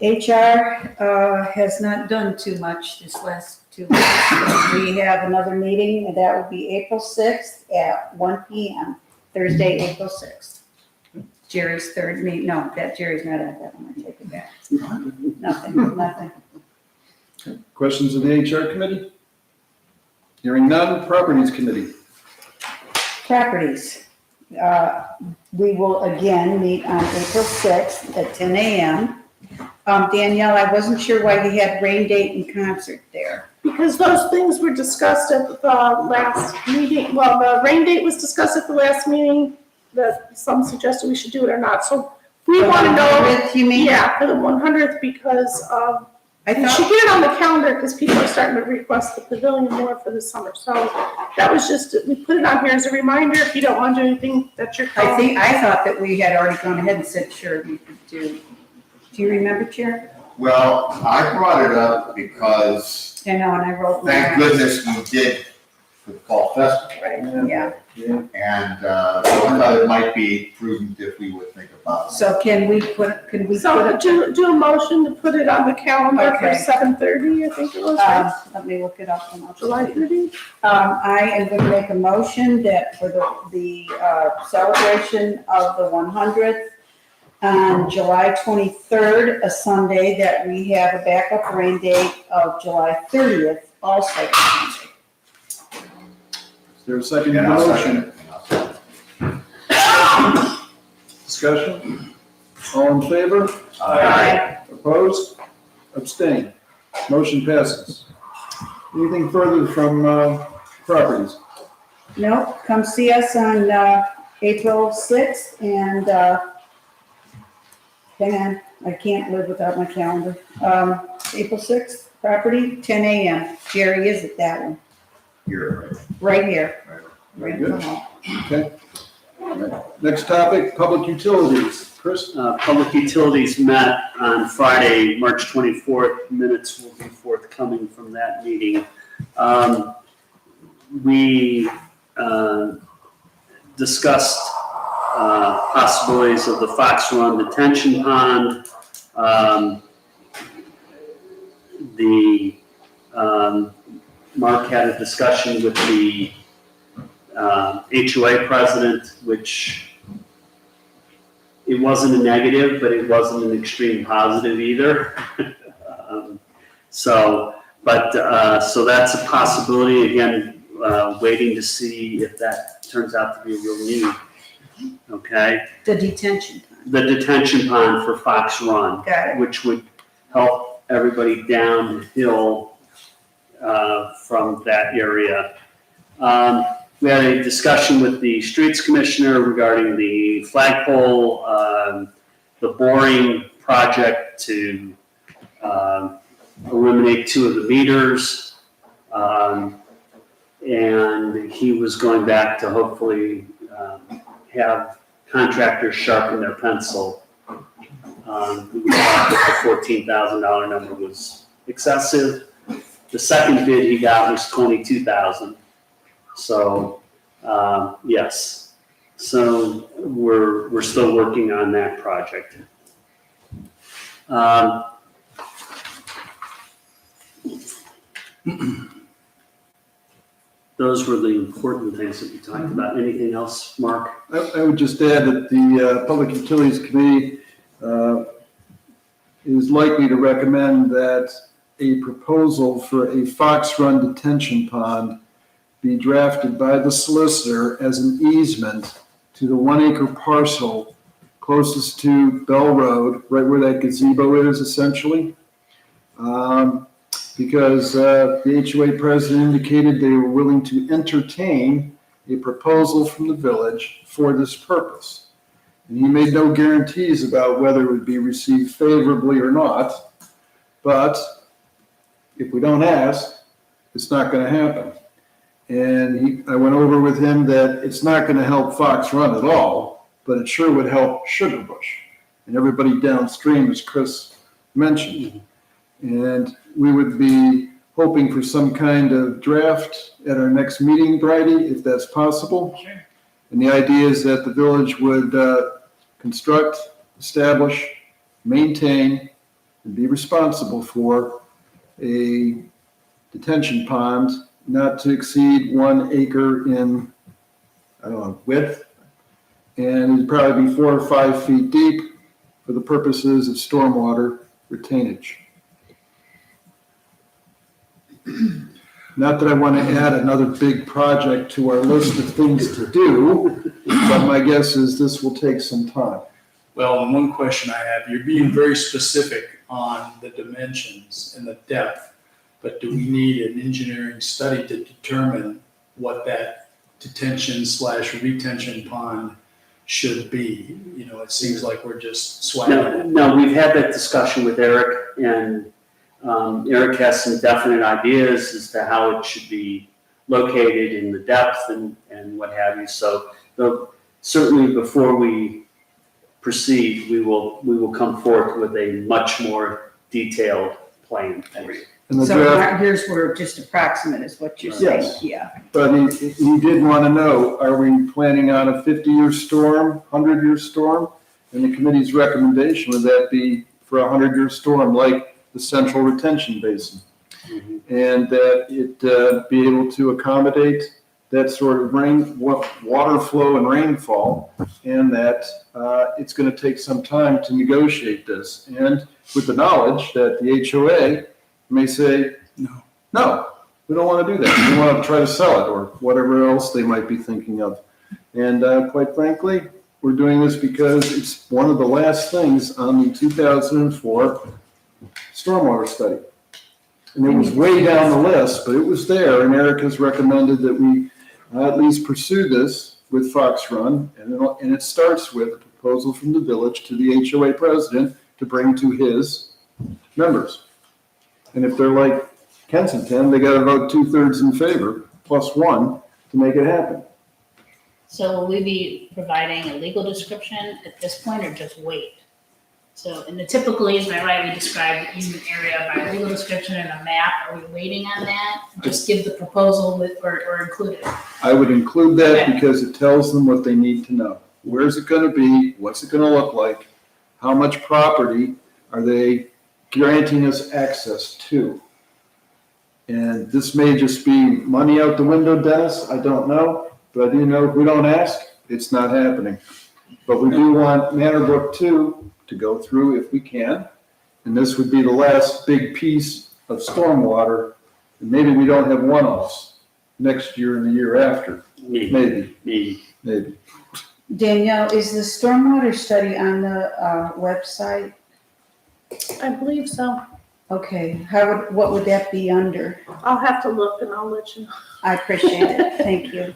HR has not done too much this last 2 weeks. We have another meeting, and that will be April 6th at 1 p.m., Thursday, April 6th. Jerry's third meeting, no, Jerry's not at that one, I take it back. Nothing. Questions of the HR committee? Hearing none, properties committee. Properties. We will again meet on April 6th at 10 a.m. Danielle, I wasn't sure why you had rain date and concert there. Because those things were discussed at the last meeting. Well, the rain date was discussed at the last meeting, that some suggested we should do it or not. So we want to know. 100th, you mean? Yeah, for the 100th, because I we should get it on the calendar because people are starting to request the pavilion more for the summer. So that was just, we put it on here as a reminder. If you don't want to do anything, that's your call. I thought that we had already gone ahead and said, sure, we could do. Do you remember, Chair? Well, I brought it up because I know, and I wrote. thank goodness we did for the fall festival. Yeah. And so I thought it might be prudent if we would think about it. So can we put So it, do a motion to put it on the calendar for Okay. 7:30, I think it was, right? let me look it up and I'll. July 30? I am going to make a motion that for the celebration of the 100th on July 23rd, a Sunday, that we have a backup rain date of July 30th, also a Sunday. Is there a second to the And I'll motion? second it. And I'll second it. Discussion? All in favor? Aye. Opposed? Abstain? Motion passes. Anything further from properties? No, come see us on April 6th and, hang on, I can't live without my calendar. April 6th, property, 10 a.m. Jerry is at that one, You're right here. Very Right in the good. hall. Okay. Next topic, public utilities. Chris? Public Utilities met on Friday, March 24th. Minutes will be forthcoming from that meeting. We discussed possibilities of the Fox Run detention pond. Mark had a discussion with the HOA president, which it wasn't a negative, but it wasn't an extreme positive either. So that's a possibility. Again, waiting to see if that turns out to be a real need. Okay, The detention time. the detention pond for Fox Run, Got it. which would help everybody downhill from that area. We had a discussion with the streets commissioner regarding the flagpole, the boring project to eliminate 2 of the meters. And he was going back to hopefully have contractors sharpen their pencil. We thought that the $14,000 number was excessive. The second bid he got was $22,000. So, yes. So we're still working on that project. Those were the important things that we talked about. Anything else, Mark? I would just add that the Public Utilities Committee is likely to recommend that a proposal for a Fox Run detention pond be drafted by the solicitor as an easement to the 1-acre parcel closest to Bell Road, right where that gazebo is essentially. Because the HOA president indicated they were willing to entertain a proposal from the village for this purpose. And he made no guarantees about whether it would be received favorably or not, but if we don't ask, it's not going to happen. And I went over with him that it's not going to help Fox Run at all, but it sure would help Sugar Bush and everybody downstream, as Chris mentioned. And we would be hoping for some kind of draft at our next meeting, Bridie, if that's possible. Sure. And the idea is that the village would construct, establish, maintain, and be responsible for a detention pond not to exceed 1 acre in, width. And it'd probably be 4 or 5 feet deep for the purposes of stormwater retainage. Not that I want to add another big project to our list of things to do, but my guess is this will take some time. Well, and one question I have, you're being very specific on the dimensions and the depth, but do we need an engineering study to determine what that detention/retention pond should be? You know, it seems like we're just swiping it. No, we've had that discussion with Eric, and Eric has some definite ideas as to how it should be located in the depth and what have you. So certainly before we proceed, we will come forth with a much more detailed plan for you. And the So draft, yours were just approximate is what you're saying? Yes. Yeah. but he did want to know, are we planning on a 50-year storm, 100-year storm? And the committee's recommendation would that be for a 100-year storm like the central retention basin? And that it be able to accommodate that sort of water flow and rainfall, and that it's going to take some time to negotiate this. And with the knowledge that the HOA may say, no, we don't want to do that. We want to try to sell it, or whatever else they might be thinking of. And quite frankly, we're doing this because it's one of the last things on the 2004 stormwater study. And it was way down the list, but it was there, and Eric has recommended that we at least pursue this with Fox Run, and it starts with a proposal from the village to the HOA president to bring to his members. And if they're like Kensington, they gotta vote 2/3 in favor, +1, to make it happen. So will we be providing a legal description at this point or just wait? So in the typically, is my right, we describe the easement area by legal description and a map. Are we waiting on that? Just give the proposal with, or include it? I would include that Okay. because it tells them what they need to know. Where's it gonna be? What's it gonna look like? How much property are they granting us access to? And this may just be money out the window, Dennis, I don't know, but I do know if we don't ask, it's not happening. But we do want Manor Brook 2 to go through if we can, and this would be the last big piece of stormwater. And maybe we don't have one-offs next year and the year after, maybe. Danielle, is the stormwater study on the website? I believe so. Okay, what would that be under? I'll have to look and I'll let you know. I appreciate it, thank you.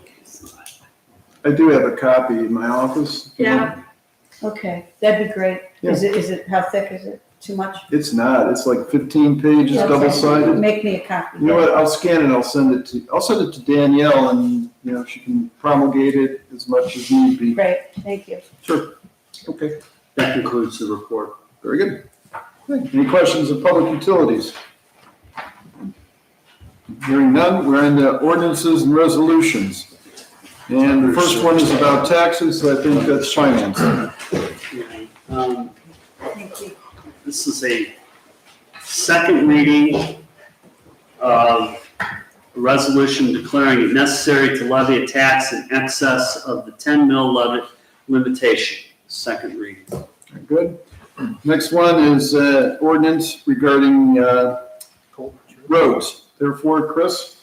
I do have a copy in my office. Yeah. Okay, that'd be great. Is it, how thick is it? Too much? It's not, it's like 15 pages, Okay. double-sided. Make me a copy. You know what, I'll scan it, I'll send it to Danielle, and, she can promulgate it as much as need be. Great, thank you. Sure. Okay, That concludes the report. very good. Any questions of public utilities? Hearing none, we're into ordinances and resolutions. And the first one is about taxes, so I think that's finance. This is a second reading of a resolution declaring it necessary to levy a tax in excess of the 10 mil levy limitation. Second reading. Very good. Next one is ordinance regarding roads. Therefore, Chris?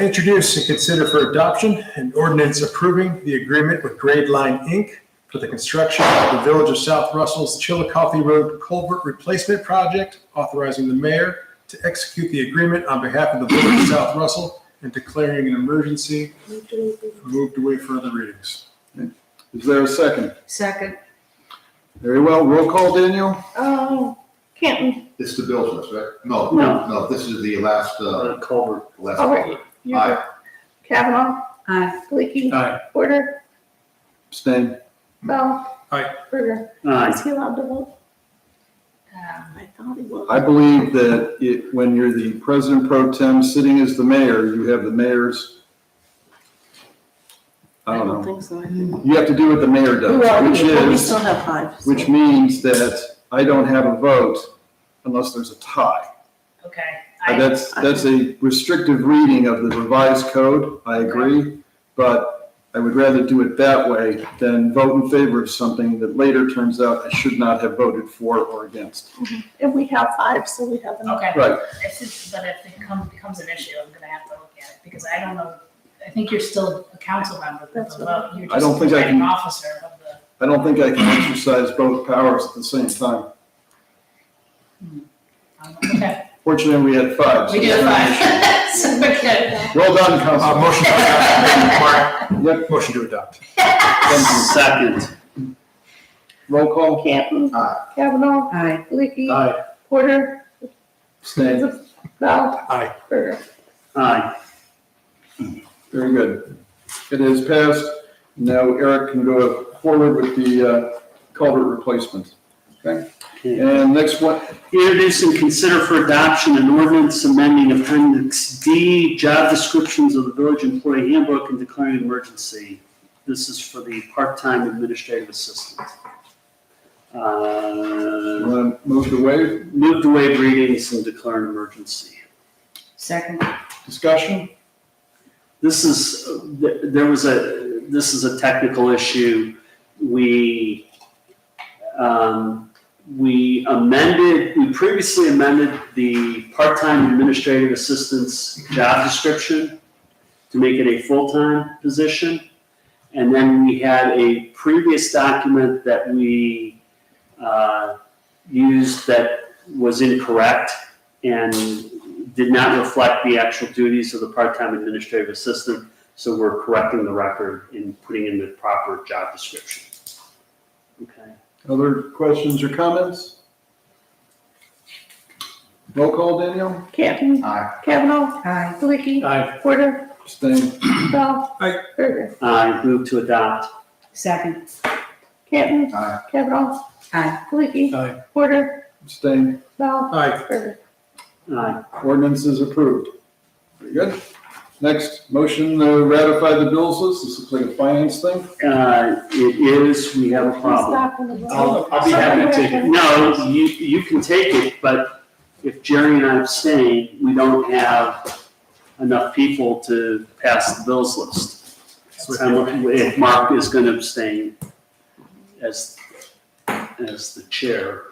Introduce and consider for adoption an ordinance approving the agreement with Grade Line, Inc. for the construction of the Village of South Russell's Chillicothe Road Culvert Replacement Project, authorizing the mayor to execute the agreement on behalf of the Village of South Russell and declaring an emergency. Moved to waive further readings. Is there a second? Second. Very well. Roll call, Daniel? Canton. It's the bills list, right? No. No, this is the last, Culvert. last. All right. Aye. Kavanaugh. Aye. Leaky. Aye. Porter. Abstain. Bell. Aye. Berger. Aye. Is he allowed to vote? Um, I thought he was. I believe that when you're the president pro tem sitting as the mayor, you have the mayor's, I don't know. think so. I think. You have to do what the mayor does, which We is, still have 5. so- which means that I don't have a vote unless there's a tie. Okay. That's a restrictive reading of the revised code, I agree, but I would rather do it that way than vote in favor of something that later turns out I should not have voted for or against. And we have 5, so we have enough. Okay. Right. If it becomes an issue, I'm gonna have to look at it, because I don't know, I think you're still a council member, but That's the right. vote, you're I just don't the think I presiding can- officer of the. I don't think I can exercise both powers at the same time. Okay, Fortunately, we had 5. so we do it's not an have 5. So we're good. issue. Well done, Council. Motion to adopt. Mark, Yep, motion to adopt. Second. roll call. Canton. Aye. Kavanaugh. Aye. Leaky. Aye. Porter. Abstain. Bell. Aye. Berger. Aye. Very good. It is passed. Now Eric can go forward with the culvert replacement. Okay. And next one, Introduce and consider for adoption an ordinance amending Appendix D, job descriptions of the village employee handbook and declaring an emergency. This is for the part-time administrative assistant. you want to move to waive? Move to waive readings and declare an emergency. Second. Discussion? This is, this is a technical issue. We previously amended the part-time administrative assistant's job description to make it a full-time position. And then we had a previous document that we used that was incorrect and did not reflect the actual duties of the part-time administrative assistant. So we're correcting the record and putting in the proper job description. Okay. Other questions or comments? Roll call, Danielle? Canton. Aye. Kavanaugh. Aye. Stuckey. Aye. Porter. Abstain. Bell. Aye. Berger. I move to adopt. Second. Canton. Aye. Kavanaugh. Aye. Stuckey. Aye. Porter. Abstain. Bell. Aye. Berger. Aye. Ordinance is approved. Very good. Next, motion to ratify the bills list. This looks like a finance thing. It is, we have a problem. I'll be happy to take it. No, you can take it, but if Jerry and I abstain, we don't have enough people to pass the bills list. If Mark is going to abstain as the chair.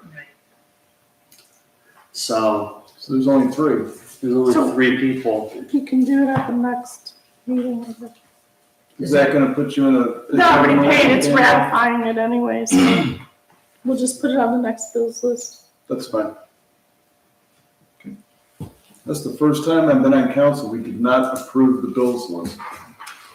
So there's only three. There's only three people. You can do it at the next meeting. Is that gonna put you in a? It's already paid, it's ratifying it anyway, so we'll just put it on the next bills list. That's fine. Okay. That's the first time I've been on council, we did not approve the bills list.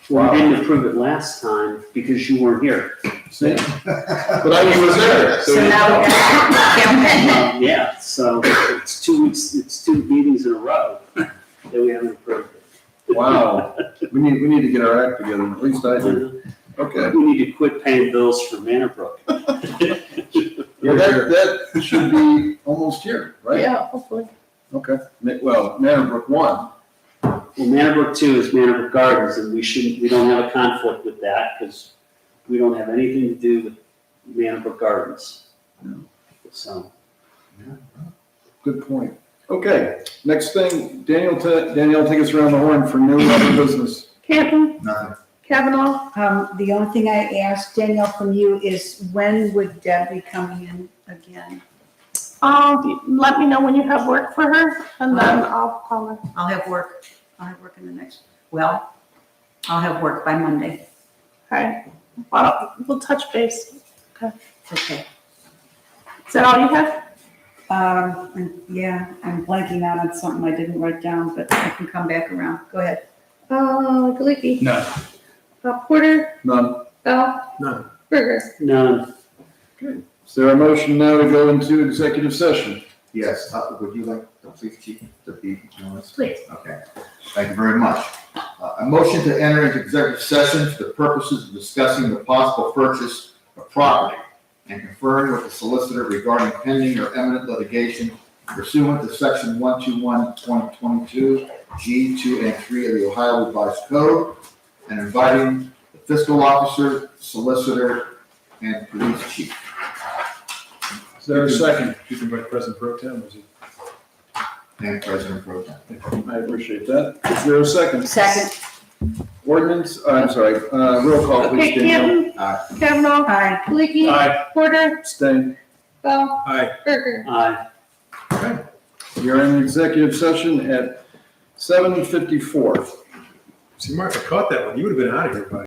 Well, we didn't approve it last time because you weren't here. See? But I was there. So now we got to Yeah, so it's 2 weeks, it's 2 meetings in a row that we haven't approved it. Wow, we need to get our act together, at least I do. Okay, We need to quit paying bills for Manor yeah, that should be almost here, right? Yeah, hopefully. Okay, well, Manor 1, Well, Manor 2 is Manor Gardens, and we don't have a conflict with that because we don't have anything to do with Manor Gardens. No. So, good point. Okay, next thing, Danielle, take us around the horn for new other business. Canton. Nothing. Kavanaugh. The only thing I asked Danielle from you is when would Deb be coming in again? Let me know when you have work for her, and then I'll call her. I'll have work in the next, well, I'll have work by Monday. Okay, well, we'll touch base. Okay. Is that all you have? And yeah, I'm blanking out on something I didn't write down, but I can come back around. Go ahead. Galicki. None. Porter. None. Bell. None. Berger. none. Is there a motion now to go into executive session? Yes, would you like the police chief to be noticed? Please. Okay, thank you very much. A motion to enter into executive session for the purposes of discussing the possible purchase of property and conferring with the solicitor regarding pending or imminent litigation pursuant to section 121.22 G 2 and 3 of the Ohio Revised Code, and inviting the fiscal officer, solicitor, and police chief. Is there a second? You can write President Pro Tem, is it? And President Pro Tem. I appreciate that. Is there a second? Second. Ordinance, roll call, Okay, please, Danielle. Canton. Aye. Kavanaugh. Aye. Galicki. Aye. Porter. Abstain. Bell. Aye. Berger. Aye. You're in executive session at 7:54. See, Mark, I caught that one. You would have been out of here by